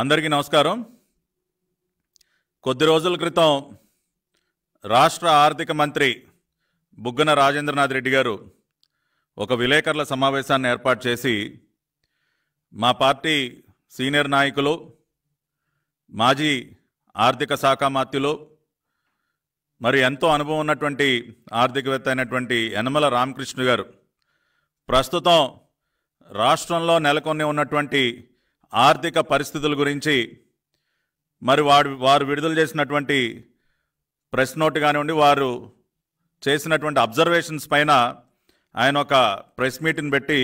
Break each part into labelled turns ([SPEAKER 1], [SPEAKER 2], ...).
[SPEAKER 1] అందరికీ నమస్కారం। కొద్ది రోజుల క్రితం రాష్ట్ర ఆర్థిక మంత్రి బుగ్గన రాజేంద్రనాథ్ రెడ్డి గారు ఒక విలేకరుల సమావేశాన్ని ఏర్పాటు చేసి మా పార్టీ సీనియర్ నాయకులు మాజీ ఆర్థిక శాఖ మంత్రులు మరి ఎంతో అనుభవం ఉన్నటువంటి ఆర్థికవేత్త అయినటువంటి యనమల రామకృష్ణ గారు ప్రస్తుతం రాష్ట్రంలో నెలకొని ఉన్నటువంటి ఆర్థిక పరిస్థితుల గురించి మరి వారు విడుదల చేసినటువంటి ప్రెస్ నోట్ కానివ్వండి, వారు చేసినటువంటి అబ్జర్వేషన్స్ పైన ఆయన ఒక ప్రెస్ మీట్ని పెట్టి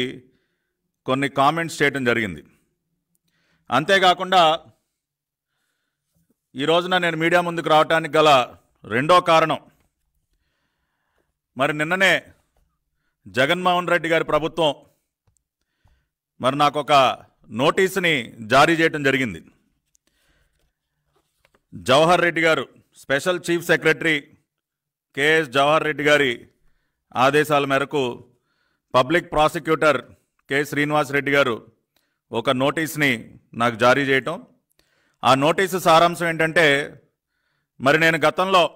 [SPEAKER 1] కొన్ని కామెంట్స్ చేయడం జరిగింది। అంతేకాకుండా ఈ రోజున నేను మీడియా ముందుకు రావడానికి గల రెండో కారణం, మరి నిన్ననే జగన్మోహన్ రెడ్డి గారి ప్రభుత్వం మరి నాకు ఒక నోటీసుని జారీ చేయడం జరిగింది। జవహర్ రెడ్డి గారు, special chief secretary KS Jawahar Reddy గారి ఆదేశాల మేరకు public prosecutor K Srinivas Reddy గారు ఒక నోటీస్ని నాకు జారీ చేయటం। ఆ నోటీసు సారాంశం ఏంటంటే, మరి నేను గతంలో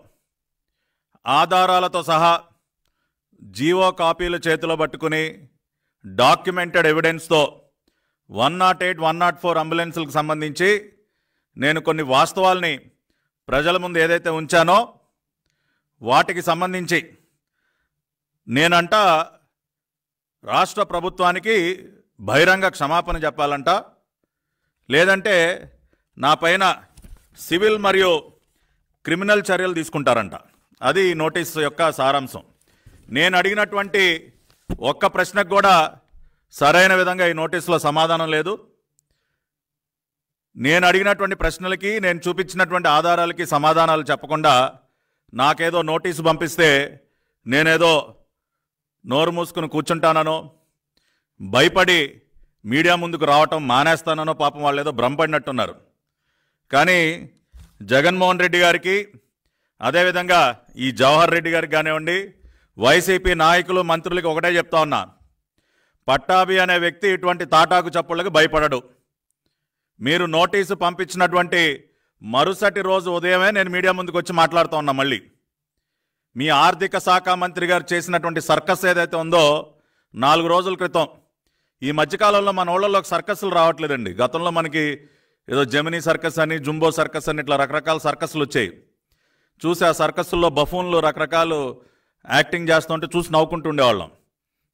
[SPEAKER 1] ఆధారాలతో సహా జీవో కాపీలు చేతిలో పట్టుకుని డాక్యుమెంటెడ్ ఎవిడెన్స్తో 108, 104 అంబులెన్సులకు సంబంధించి నేను కొన్ని వాస్తవాల్ని ప్రజల ముందు ఏదైతే ఉంచానో వాటికి సంబంధించి నేనంట రాష్ట్ర ప్రభుత్వానికి బహిరంగ క్షమాపణ చెప్పాలంట, లేదంటే నా పైన సివిల్ మరియు క్రిమినల్ చర్యలు తీసుకుంటారంట। అది నోటీసు యొక్క సారాంశం। నేను అడిగినటువంటి ఒక్క ప్రశ్నకు కూడా సరైన విధంగా ఈ నోటీసులో సమాధానం లేదు। నేను అడిగినటువంటి ప్రశ్నలకి, నేను చూపించినటువంటి ఆధారాలకి సమాధానాలు చెప్పకుండా నాకేదో నోటీసు పంపిస్తే నేనేదో నోరు మూసుకుని కూర్చుంటానో, భయపడి మీడియా ముందుకు రావటం మానేస్తానో పాపం వాళ్ళు ఏదో భ్రమపడినట్టున్నారు। కానీ జగన్మోహన్ రెడ్డి గారికి, అదేవిధంగా ఈ జవహర్ రెడ్డి గారికి కానివ్వండి, వైసీపీ నాయకులు మంత్రులకి ఒకటే చెప్తా ఉన్నా, పట్టాభి అనే వ్యక్తి ఇటువంటి తాటాకు చప్పుళ్ళకి భయపడడు। మీరు నోటీసు పంపించినటువంటి మరుసటి రోజు ఉదయమే నేను మీడియా ముందుకు వచ్చి మాట్లాడుతూ ఉన్నా। మళ్ళీ మీ ఆర్థిక శాఖ మంత్రి గారు చేసినటువంటి సర్కస్ ఏదైతే ఉందో 4 రోజుల క్రితం, ఈ మధ్యకాలంలో మన ఊళ్ళలోకి సర్కస్లు రావట్లేదండి। గతంలో మనకి ఏదో జెమినీ సర్కస్ అని, జుంబో సర్కస్ అని, ఇట్లా రకరకాల సర్కస్లు వచ్చాయి। చూసి ఆ సర్కస్ల్లో బఫూన్లు రకరకాలు యాక్టింగ్ చేస్తుంటే చూసి నవ్వుకుంటూ ఉండేవాళ్ళం।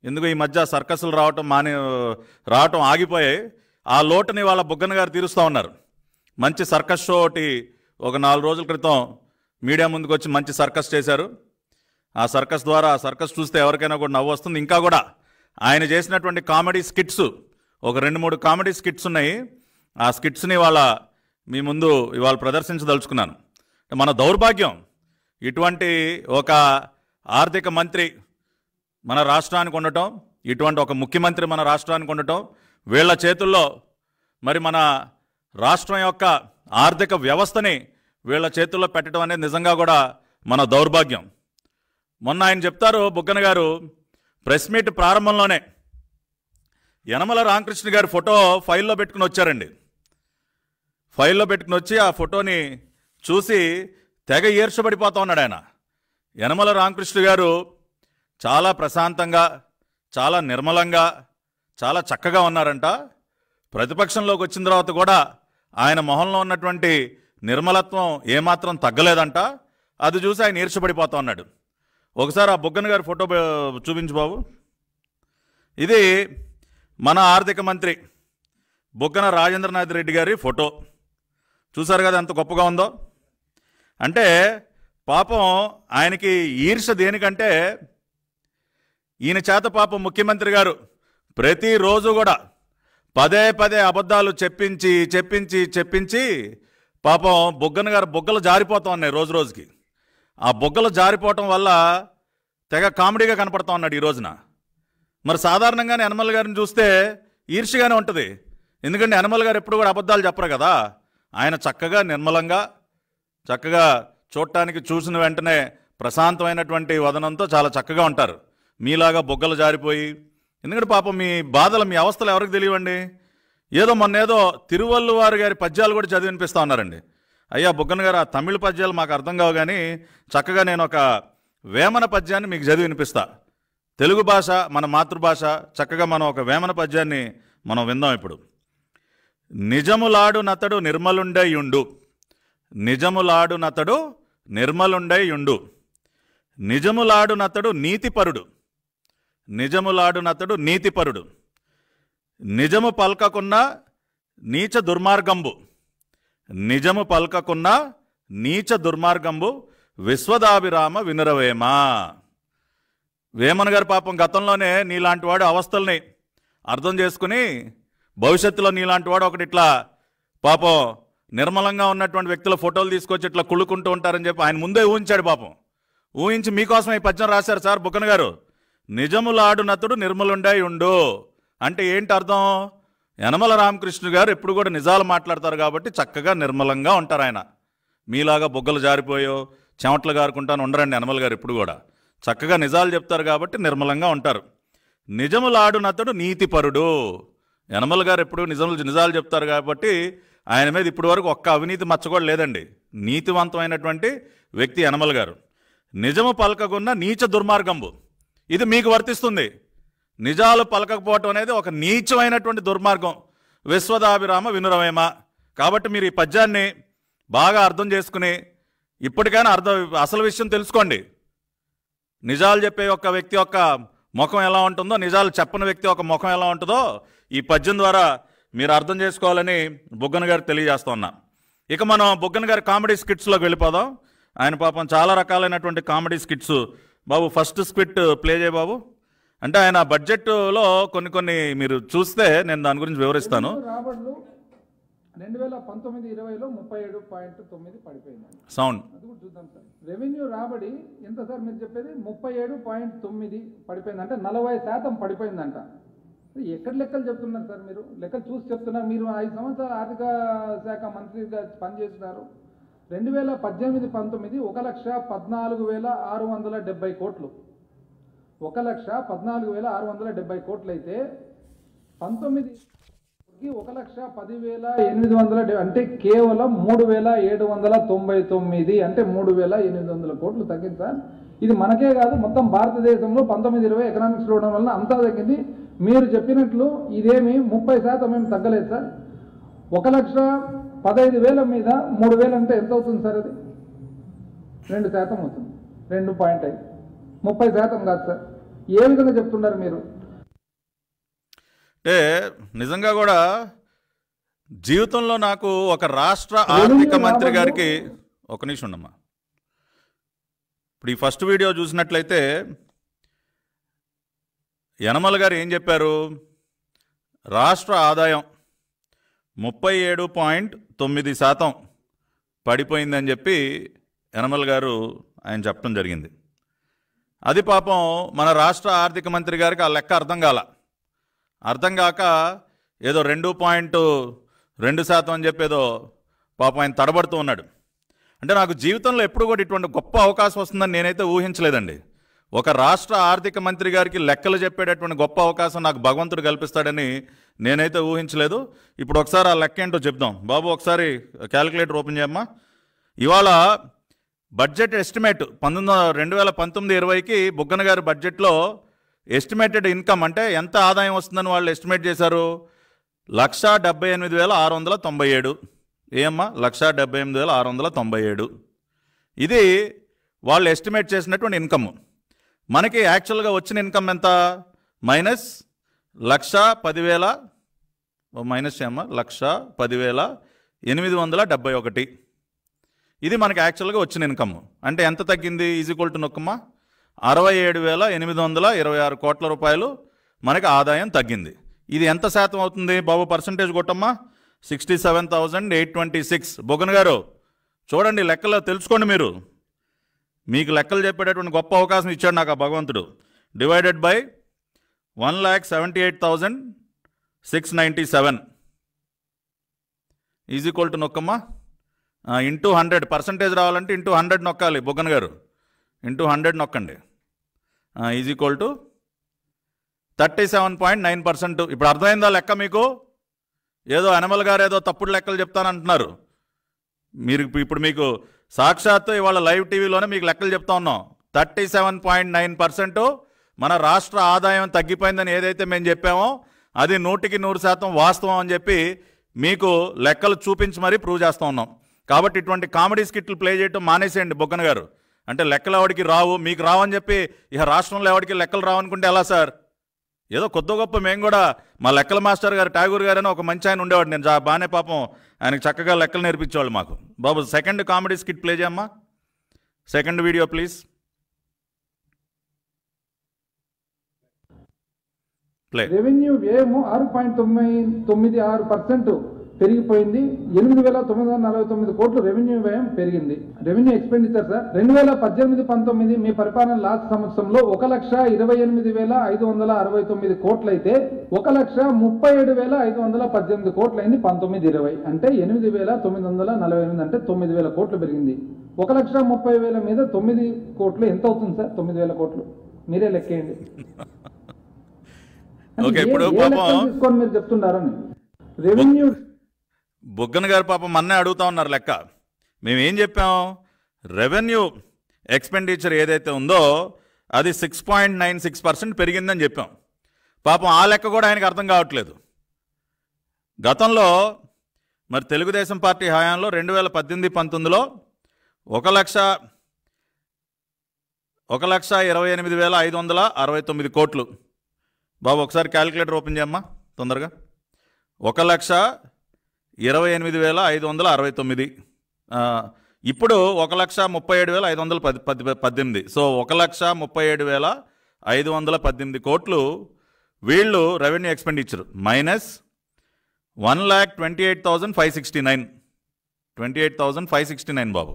[SPEAKER 1] ఎందుకు ఈ మధ్య సర్కస్లు రావటం ఆగిపోయాయి। ఆ లోటుని వాళ్ళ బుగ్గన గారు తీరుస్తూ ఉన్నారు। మంచి సర్కస్ షో ఒకటి ఒక 4 రోజుల క్రితం మీడియా ముందుకు వచ్చి మంచి సర్కస్ చేశారు। ఆ సర్కస్ ద్వారా, ఆ సర్కస్ చూస్తే ఎవరికైనా కూడా నవ్వు వస్తుంది। ఇంకా కూడా ఆయన చేసినటువంటి కామెడీ స్కిట్స్, ఒక 2-3 కామెడీ స్కిట్స్ ఉన్నాయి। ఆ స్కిట్స్ని మీ ముందు ఇవాళ ప్రదర్శించదలుచుకున్నాను। మన దౌర్భాగ్యం, ఇటువంటి ఒక ఆర్థిక మంత్రి మన రాష్ట్రానికి ఉండటం, ఇటువంటి ఒక ముఖ్యమంత్రి మన రాష్ట్రానికి ఉండటం, వీళ్ళ చేతుల్లో మరి మన రాష్ట్రం యొక్క ఆర్థిక వ్యవస్థని వీళ్ళ చేతుల్లో పెట్టడం అనేది నిజంగా కూడా మన దౌర్భాగ్యం। మొన్న ఆయన చెప్తారు, బుగ్గన గారు ప్రెస్ మీట్ ప్రారంభంలోనే యనమల రామకృష్ణ గారి ఫోటో ఫైల్లో పెట్టుకుని వచ్చారండి। ఫైల్లో పెట్టుకుని వచ్చి ఆ ఫోటోని చూసి తెగ ఈర్షపడిపోతూ ఉన్నాడు ఆయన। యనమల రామకృష్ణ గారు చాలా ప్రశాంతంగా, చాలా నిర్మలంగా, చాలా చక్కగా ఉన్నారంట। ప్రతిపక్షంలోకి వచ్చిన తర్వాత కూడా ఆయన మొహంలో ఉన్నటువంటి నిర్మలత్వం ఏమాత్రం తగ్గలేదంట। అది చూసి ఆయన ఈర్షపడిపోతూ ఉన్నాడు। ఒకసారి ఆ బుగ్గన గారి ఫోటో చూపించు బాబు। ఇది మన ఆర్థిక మంత్రి బుగ్గన రాజేంద్రనాథ్ రెడ్డి గారి ఫోటో। చూసారు కదా ఎంత గొప్పగా ఉందో। అంటే పాపం ఆయనకి ఈర్ష దేనికంటే, ఈయన చేత పాపం ముఖ్యమంత్రి గారు ప్రతిరోజు కూడా పదే అబద్ధాలు చెప్పించి పాపం బుగ్గన గారు బుగ్గలు జారిపోతూ ఉన్నాయి రోజు రోజుకి। ఆ బుగ్గలు జారిపోవటం వల్ల తెగ కామెడీగా కనపడుతూ ఉన్నాడు ఈ రోజున। మరి సాధారణంగానే యనమల గారిని చూస్తే ఈర్ష్యగానే ఉంటుంది, ఎందుకంటే యనమల గారు ఎప్పుడు కూడా అబద్ధాలు చెప్పరు కదా। ఆయన చక్కగా నిర్మలంగా, చక్కగా చూడటానికి చూసిన వెంటనే ప్రశాంతమైనటువంటి వదనంతో చాలా చక్కగా ఉంటారు। మీలాగా బొగ్గలు జారిపోయి, ఎందుకంటే పాపం మీ బాధలు, మీ అవస్థలు ఎవరికి తెలియవండి। ఏదో మొన్నేదో తిరువల్లువారి గారి పద్యాలు కూడా చదివి వినిపిస్తూ ఉన్నారండి. అయ్యా బుగ్గన గారు, ఆ తమిళ పద్యాలు మాకు అర్థం కావు, కానీ చక్కగా నేను ఒక వేమన పద్యాన్ని మీకు చదివి వినిపిస్తా. తెలుగు భాష మన మాతృభాష, చక్కగా మనం ఒక వేమన పద్యాన్ని మనం విందాం ఇప్పుడు. నిజములాడునతడు నిర్మలుండయుండు, నిజములాడునతడు నిర్మలుండయుండు, నిజములాడునతడు నీతిపరుడు, నిజములాడునతడు నీతిపరుడు, నిజము పల్కకున్న నీచ దుర్మార్గంబు, నిజము పల్కకున్న నీచ దుర్మార్గంబు విశ్వదాభిరామ వినురవేమ. వేమన గారు పాపం గతంలోనే నీలాంటి వాడు అవస్థల్ని అర్థం చేసుకుని భవిష్యత్తులో నీలాంటి వాడు ఒకటి ఇట్లా పాపం నిర్మలంగా ఉన్నటువంటి వ్యక్తుల ఫోటోలు తీసుకొచ్చి ఇట్లా కుళ్ళుకుంటూ ఉంటారని చెప్పి ఆయన ముందే ఊహించాడు. పాపం ఊహించి మీకోసం ఈ పద్యం రాశారు సార్ బుగ్గన గారు. నిజములాడునతుడు నిర్మలుండయుండు అంటే ఏంటి అర్థం? యనమల రామకృష్ణ గారు ఎప్పుడు కూడా నిజాలు మాట్లాడతారు కాబట్టి చక్కగా నిర్మలంగా ఉంటారు. ఆయన మీలాగా బొగ్గలు జారిపోయో చెమట్లు గారుకుంటాను ఉండరండి. యనమల గారు ఎప్పుడు కూడా చక్కగా నిజాలు చెప్తారు కాబట్టి నిర్మలంగా ఉంటారు. నిజములాడునతడు నీతిపరుడు, యనమల గారు ఎప్పుడు నిజాలు చెప్తారు కాబట్టి ఆయన మీద ఇప్పటి వరకు ఒక్క అవినీతి మచ్చ కూడా లేదండి. నీతివంతమైనటువంటి వ్యక్తి యనమల గారు. నిజము పలకకున్న నీచ దుర్మార్గంబు, ఇది మీకు వర్తిస్తుంది. నిజాలు పలకపోవటం అనేది ఒక నీచమైనటువంటి దుర్మార్గం. విశ్వదాభిరామ వినురవేమ. కాబట్టి మీరు ఈ పద్యాన్ని బాగా అర్థం చేసుకుని ఇప్పటికైనా అసలు విషయం తెలుసుకోండి. నిజాలు చెప్పే ఒక వ్యక్తి యొక్క ముఖం ఎలా ఉంటుందో, నిజాలు చెప్పని వ్యక్తి యొక్క ముఖం ఎలా ఉంటుందో ఈ పద్యం ద్వారా మీరు అర్థం చేసుకోవాలని బుగ్గన గారు తెలియజేస్తూ ఉన్నా. ఇక మనం బుగ్గన గారి కామెడీ స్కిట్స్లోకి వెళ్ళిపోదాం. ఆయన పాపం చాలా రకాలైనటువంటి కామెడీ స్కిట్స్. బాబు ఫస్ట్ స్కిట్ ప్లే చేయ బాబు. అంటే ఆయన బడ్జెట్లో కొన్ని మీరు చూస్తే నేను దాని గురించి వివరిస్తాను.
[SPEAKER 2] 2019-20లో 37.9 పడిపోయింది.
[SPEAKER 1] సౌండ్
[SPEAKER 2] అది కూడా చూద్దాం సార్. రెవెన్యూ రాబడి ఎంత సార్ మీరు చెప్పేది? 37.9 పడిపోయింది, అంటే 40% పడిపోయిందంట. ఎక్కడ లెక్కలు చెప్తున్నారు సార్ మీరు? లెక్కలు చూసి చెప్తున్నారు. మీరు 5 సంవత్సరాలు ఆర్థిక శాఖ మంత్రిగా పనిచేస్తున్నారు. 2018-19 1,14,670 కోట్లు, 1,14,670 కోట్లు అయితే 19 1,10,870, అంటే కేవలం 3,799, అంటే 3,800 కోట్లు తగ్గింది సార్. ఇది మనకే కాదు, మొత్తం భారతదేశంలో 19-20 ఎకనామిక్స్ చూడడం వల్ల అంతా తగ్గింది. మీరు చెప్పినట్లు ఇదేమి 30% ఏమి తగ్గలేదు సార్. 1,15,000 మీద 3,000 అంటే ఎంత అవుతుంది సార్? అది 2% అవుతుంది. 2.5, 30% కాదు సార్. ఏ విధంగా చెప్తున్నారు మీరు?
[SPEAKER 1] అంటే నిజంగా కూడా జీవితంలో నాకు ఒక రాష్ట్ర ఆర్థిక మంత్రి గారికి ఒక నిమిషం ఉండమ్మా. ఇప్పుడు ఈ ఫస్ట్ వీడియో చూసినట్లయితే యనమల గారు ఏం చెప్పారు? రాష్ట్ర ఆదాయం 37.9% పడిపోయిందని చెప్పి యనమల గారు ఆయన చెప్పడం జరిగింది. అది పాపం మన రాష్ట్ర ఆర్థిక మంత్రి గారికి ఆ లెక్క అర్థం కాక ఏదో 2.2% అని చెప్పి ఏదో పాపం ఆయన తడబడుతూ ఉన్నాడు. అంటే నాకు జీవితంలో ఎప్పుడు కూడా ఇటువంటి గొప్ప అవకాశం వస్తుందని నేనైతే ఊహించలేదండి. ఒక రాష్ట్ర ఆర్థిక మంత్రి గారికి లెక్కలు చెప్పేటటువంటి గొప్ప అవకాశం నాకు భగవంతుడు కల్పిస్తాడని నేనైతే ఊహించలేదు. ఇప్పుడు ఒకసారి ఆ లెక్క ఏంటో చెప్దాం. బాబు ఒకసారి క్యాలిక్యులేటర్ ఓపెన్ చేయమ్మా. ఇవాళ బడ్జెట్ ఎస్టిమేట్ 2019-20కి బుగ్గన గారి బడ్జెట్లో ఎస్టిమేటెడ్ ఇన్కమ్ అంటే ఎంత ఆదాయం వస్తుందని వాళ్ళు ఎస్టిమేట్ చేశారు? 1,78,697. ఏమ్మా 1,78,697. ఇది వాళ్ళు ఎస్టిమేట్ చేసినటువంటి ఇన్కమ్. మనకి యాక్చువల్గా వచ్చిన ఇన్కమ్ ఎంత? -1,10,000 మైనస్ ఏమ్మా 1,10,871. ఇది మనకి యాక్చువల్గా వచ్చిన ఇన్కమ్. అంటే ఎంత తగ్గింది? ఈజ్ఈక్వల్ టు నొక్కమ్మా 67,826 కోట్ల రూపాయలు మనకి ఆదాయం తగ్గింది. ఇది ఎంత శాతం అవుతుంది బాబు? పర్సంటేజ్ కొట్టమ్మా 67,826. బొగ్గన గారు చూడండి, లెక్కలు తెలుసుకోండి. మీకు లెక్కలు చెప్పేటటువంటి గొప్ప అవకాశం ఇచ్చాడు నాకు ఆ భగవంతుడు. డివైడెడ్ బై 1,78,697 ఈజ్ఈక్వల్ టు నొక్కమ్మా ఇంటూ 100. పర్సంటేజ్ రావాలంటే ఇంటూ 100 నొక్కాలి బొగ్గన గారు. ఇంటూ 100 నొక్కండి. Is equal to 37.9%. ఇప్పుడు అర్థమైందా లెక్క మీకు? ఏదో అనిమల్ గారు ఏదో తప్పుడు లెక్కలు చెప్తానంటున్నారు. మీరు ఇప్పుడు మీకు సాక్షాత్తు ఇవాళ లైవ్ టీవీలోనే మీకు లెక్కలు చెప్తా ఉన్నాం. 37.9% మన రాష్ట్ర ఆదాయం తగ్గిపోయిందని ఏదైతే మేము చెప్పామో అది 100% వాస్తవం అని చెప్పి మీకు లెక్కలు చూపించి మరీ ప్రూవ్ చేస్తూ ఉన్నాం. కాబట్టి ఇటువంటి కామెడీ స్కిట్లు ప్లే చేయడం మానేసేయండి బొగ్గన గారు. అంటే లెక్కలు ఎవరికి రావు, మీకు రావని చెప్పి ఇక రాష్ట్రంలో ఎవరికి లెక్కలు రావనుకుంటే ఎలా సార్? ఏదో కొద్ది గొప్ప మేము కూడా మా లెక్కల మాస్టర్ గారు ఠాగూర్ గారు అని ఒక మంచి ఆయన ఉండేవాడు. నేను బాగానే పాపం ఆయనకు చక్కగా లెక్కలు నేర్పించేవాళ్ళు మాకు. బాబు సెకండ్ కామెడీ స్కిట్ ప్లే చేయమ్మా, second video please play.
[SPEAKER 2] Revenue వ్యయము 6.96% పెరిగిపోయింది. 8,949 కోట్లు రెవెన్యూ వ్యయం పెరిగింది. రెవెన్యూ ఎక్స్పెండిచర్ సార్ 2018-19 మీ పరిపాలన లాస్ట్ సంవత్సరంలో 1,28,569 కోట్లు అయితే 1,37,518 కోట్లు అయింది 19-20. అంటే 8,948 అంటే 9,000 కోట్లు పెరిగింది. 1,30,000 మీద 9 కోట్లు ఎంత అవుతుంది సార్? 9,000 కోట్లు మీరే లెక్కేయండి. తీసుకొని మీరు చెప్తున్నారని రెవెన్యూ
[SPEAKER 1] బుగ్గన గారు పాపం మొన్నే అడుగుతా ఉన్నారు లెక్క. మేమేం చెప్పాం? రెవెన్యూ ఎక్స్పెండిచర్ ఏదైతే ఉందో అది 6.96% పెరిగిందని చెప్పాం. పాపం ఆ లెక్క కూడా ఆయనకు అర్థం కావట్లేదు. గతంలో మరి తెలుగుదేశం పార్టీ హయాంలో 2018-19లో 1,28,569 కోట్లు. బాబు ఒకసారి క్యాలిక్యులేటర్ ఓపెన్ చేయమ్మా తొందరగా. 1,28,569. ఇప్పుడు 1,37,518. సో 1,37,518 కోట్లు వీళ్ళు revenue expenditure minus 1,28,569. 28,569 Babu.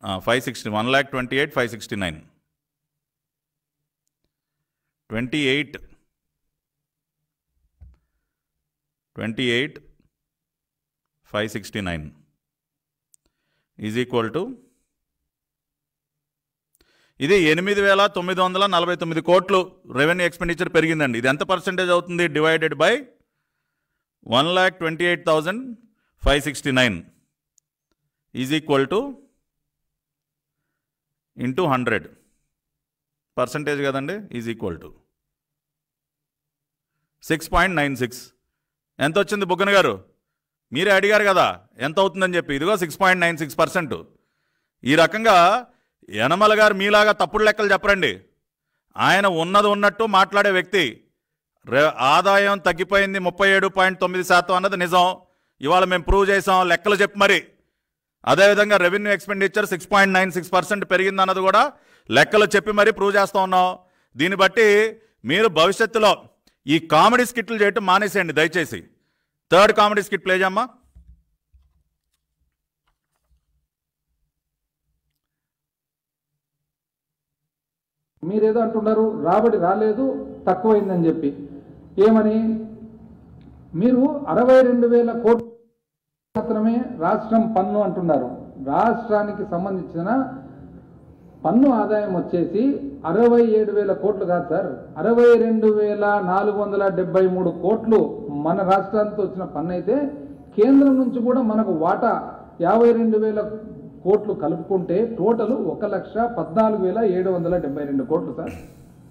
[SPEAKER 1] $1,28,569. 28,569 is equal to ఇది 8,949 కోట్లు రెవెన్యూ ఎక్స్పెండిచర్ పెరిగిందండి. ఇది ఎంత పర్సెంటేజ్ అవుతుంది? Divided by 1,28,569 is equal to into 100 percentage కదండి, ఈజ్ ఈక్వల్ టు 6.96. ఎంత వచ్చింది బుగ్గన గారు? మీరే అడిగారు కదా ఎంత అవుతుందని చెప్పి. ఇదిగో 6.96%. ఈ రకంగా యనమల గారు మీలాగా తప్పుడు లెక్కలు చెప్పరండి. ఆయన ఉన్నది ఉన్నట్టు మాట్లాడే వ్యక్తి. ఆదాయం తగ్గిపోయింది 37.9% అన్నది నిజం. ఇవాళ మేము ప్రూవ్ చేసాం లెక్కలు చెప్పి మరి. అదేవిధంగా రెవెన్యూ ఎక్స్పెండిచర్ 6.96% పెరిగింది అన్నది కూడా లెక్కలు చెప్పి మరీ ప్రూవ్ చేస్తూ ఉన్నాం. దీన్ని బట్టి మీరు భవిష్యత్తులో ఈ కామెడీ స్కిట్లు చేయటం మానేసేయండి దయచేసి. థర్డ్ కామెడీ స్కిట్ ప్లే చేయమ్మా.
[SPEAKER 2] మీరేదో అంటున్నారు రాబడి రాలేదు తక్కువైందని చెప్పి. ఏమని? మీరు 62,000 కోట్లు మాత్రమే రాష్ట్రం పన్ను అంటున్నారు. రాష్ట్రానికి సంబంధించిన పన్ను ఆదాయం వచ్చేసి 67,000 కోట్లు కాదు సార్, 62,473 కోట్లు మన రాష్ట్రానికి వచ్చిన పన్ను అయితే కేంద్రం నుంచి కూడా మనకు వాటా 52,000 కోట్లు కలుపుకుంటే టోటల్ 1,14,772 కోట్లు సార్.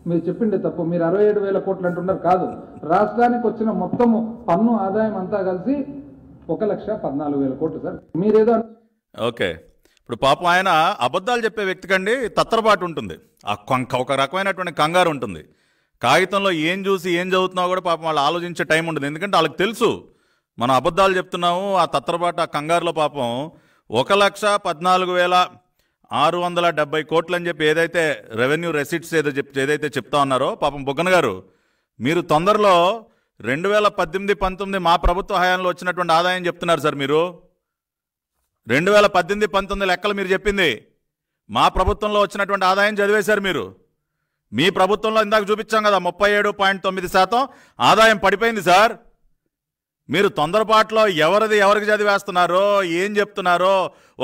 [SPEAKER 2] మీరు చెప్పిండే తప్పు. మీరు 67,000 కోట్లు అంటున్నారు. కాదు, రాష్ట్రానికి వచ్చిన మొత్తము పన్ను ఆదాయం అంతా కలిసి 1,14,000 కోట్లు సార్. మీరేదో
[SPEAKER 1] ఓకే. ఇప్పుడు పాపం ఆయన అబద్ధాలు చెప్పే వ్యక్తి కండి తత్తరపాటు ఉంటుంది, ఒక రకమైనటువంటి కంగారు ఉంటుంది. కాగితంలో ఏం చూసి ఏం చదువుతున్నావు కూడా పాపం వాళ్ళు ఆలోచించే టైం ఉండదు. ఎందుకంటే వాళ్ళకి తెలుసు మనం అబద్ధాలు చెప్తున్నాము. ఆ తత్తరపాటు ఆ కంగారులో పాపం 1,14,670 కోట్లు అని చెప్పి ఏదైతే రెవెన్యూ రెసిట్స్ ఏదైతే చెప్తా ఉన్నారో పాపం బుగ్గన గారు, మీరు తొందరలో 2018-19 మా ప్రభుత్వ హయాంలో వచ్చినటువంటి ఆదాయం చెప్తున్నారు సార్. మీరు 2018-19 లెక్కలు మీరు చెప్పింది, మా ప్రభుత్వంలో వచ్చినటువంటి ఆదాయం చదివేశారు మీరు. మీ ప్రభుత్వంలో ఇందాక చూపించాం కదా 37.9% ఆదాయం పడిపోయింది సార్. మీరు తొందరపాట్లో ఎవరికి చదివేస్తున్నారో ఏం చెప్తున్నారో,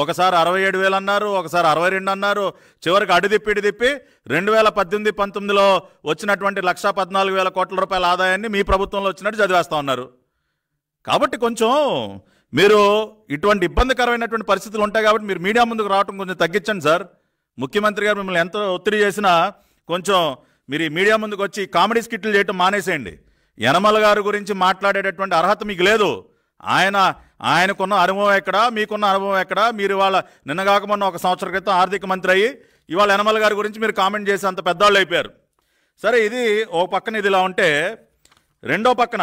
[SPEAKER 1] ఒకసారి 67,000 అన్నారు, ఒకసారి 62 అన్నారు, చివరికి అడి తిప్పి 2018-19లో వచ్చినటువంటి 1,14,000 కోట్ల రూపాయల ఆదాయాన్ని మీ ప్రభుత్వంలో వచ్చినట్టు చదివేస్తా ఉన్నారు. కాబట్టి కొంచెం మీరు ఇటువంటి ఇబ్బందికరమైనటువంటి పరిస్థితులు ఉంటాయి కాబట్టి మీరు మీడియా ముందుకు రావడం కొంచెం తగ్గించండి సార్. ముఖ్యమంత్రి గారు మిమ్మల్ని ఎంత ఒత్తిడి చేసినా కొంచెం మీరు ఈ మీడియా ముందుకు వచ్చి కామెడీ స్కిట్లు చేయటం మానేసేయండి. యనమల గారి గురించి మాట్లాడేటటువంటి అర్హత మీకు లేదు. ఆయనకున్న అనుభవం ఎక్కడా, మీకున్న అనుభవం ఎక్కడా? మీరు ఇవాళ నిన్నగాక మొన్న 1 సంవత్సరం క్రితం ఆర్థిక మంత్రి అయ్యి ఇవాళ యనమల గారి గురించి మీరు కామెంట్ చేసి అంత పెద్దవాళ్ళు అయిపోయారు. సరే, ఇది ఓ పక్కన ఇదిలా ఉంటే, రెండో పక్కన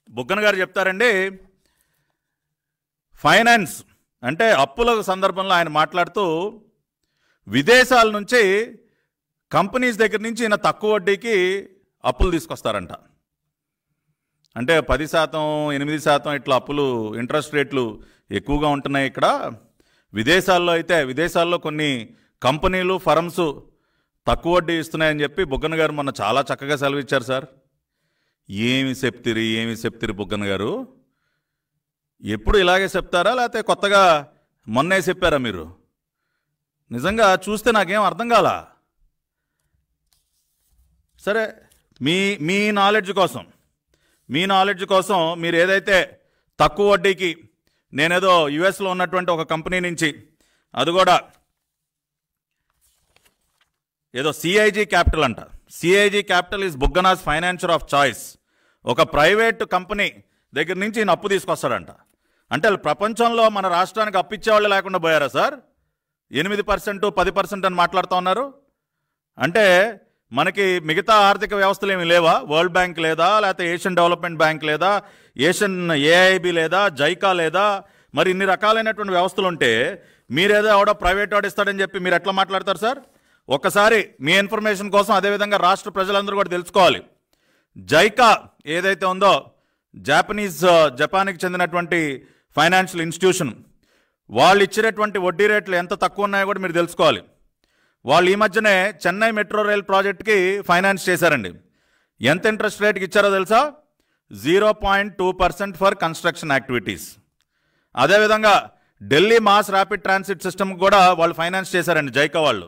[SPEAKER 1] బుగ్గన గారు చెప్తారండి, ఫైనాన్స్ అంటే అప్పుల సందర్భంలో ఆయన మాట్లాడుతూ విదేశాల నుంచి కంపెనీస్ దగ్గర నుంచి ఈయన తక్కువ వడ్డీకి అప్పులు తీసుకొస్తారంట. అంటే 10%, 8% ఇట్లా అప్పులు, ఇంట్రెస్ట్ రేట్లు ఎక్కువగా ఉంటున్నాయి ఇక్కడ. విదేశాల్లో కొన్ని కంపెనీలు, ఫర్మ్స్ తక్కువ వడ్డీ ఇస్తున్నాయని చెప్పి బుగ్గన గారు మొన్న చాలా చక్కగా సెలవిచ్చారు సార్. ఏమి చెప్తిరి బుగ్గన గారు? ఎప్పుడు ఇలాగే చెప్తారా, లేకపోతే కొత్తగా మొన్నే చెప్పారా మీరు? నిజంగా చూస్తే నాకేం అర్థం కాలా. సరే, మీ నాలెడ్జ్ కోసం మీరు ఏదైతే తక్కువ వడ్డీకి, నేనేదో యుఎస్లో ఉన్నటువంటి ఒక కంపెనీ నుంచి, అది కూడా ఏదో సిఐజీ క్యాపిటల్ అంట. CIG capital is Buggana's financier of choice. ఒక ప్రైవేట్ కంపెనీ దగ్గర నుంచి ఈయన అప్పు తీసుకొస్తాడంట. అంటే ప్రపంచంలో మన రాష్ట్రానికి అప్పిచ్చేవాళ్ళు లేకుండా పోయారా సార్? 8%, 10% అని మాట్లాడుతూ ఉన్నారు. అంటే మనకి మిగతా ఆర్థిక వ్యవస్థలు ఏమి లేవా? వరల్డ్ బ్యాంక్ లేదా, లేకపోతే ఏషియన్ డెవలప్మెంట్ బ్యాంక్ లేదా, ఏషియన్ ఏఐబి లేదా, జైకా లేదా? మరి ఇన్ని రకాలైనటువంటి వ్యవస్థలు ఉంటే మీరేదో ఎవడో ప్రైవేట్ వాడు ఇస్తాడని చెప్పి మీరు ఎట్లా మాట్లాడతారు సార్? ఒక్కసారి మీ ఇన్ఫర్మేషన్ కోసం, అదేవిధంగా రాష్ట్ర ప్రజలందరూ కూడా తెలుసుకోవాలి, జైకా ఏదైతే ఉందో జపాన్కి చెందినటువంటి ఫైనాన్షియల్ ఇన్స్టిట్యూషన్, వాళ్ళు ఇచ్చినటువంటి వడ్డీ రేట్లు ఎంత తక్కువ ఉన్నాయో కూడా మీరు తెలుసుకోవాలి. వాళ్ళు ఈ మధ్యనే చెన్నై మెట్రో రైల్ ప్రాజెక్ట్కి ఫైనాన్స్ చేశారండి. ఎంత ఇంట్రెస్ట్ రేట్కి ఇచ్చారో తెలుసా? 0.2% ఫర్ కన్స్ట్రక్షన్ యాక్టివిటీస్. అదేవిధంగా Delhi mass rapid transit system కూడా వాళ్ళు ఫైనాన్స్ చేశారండి జైకా వాళ్ళు.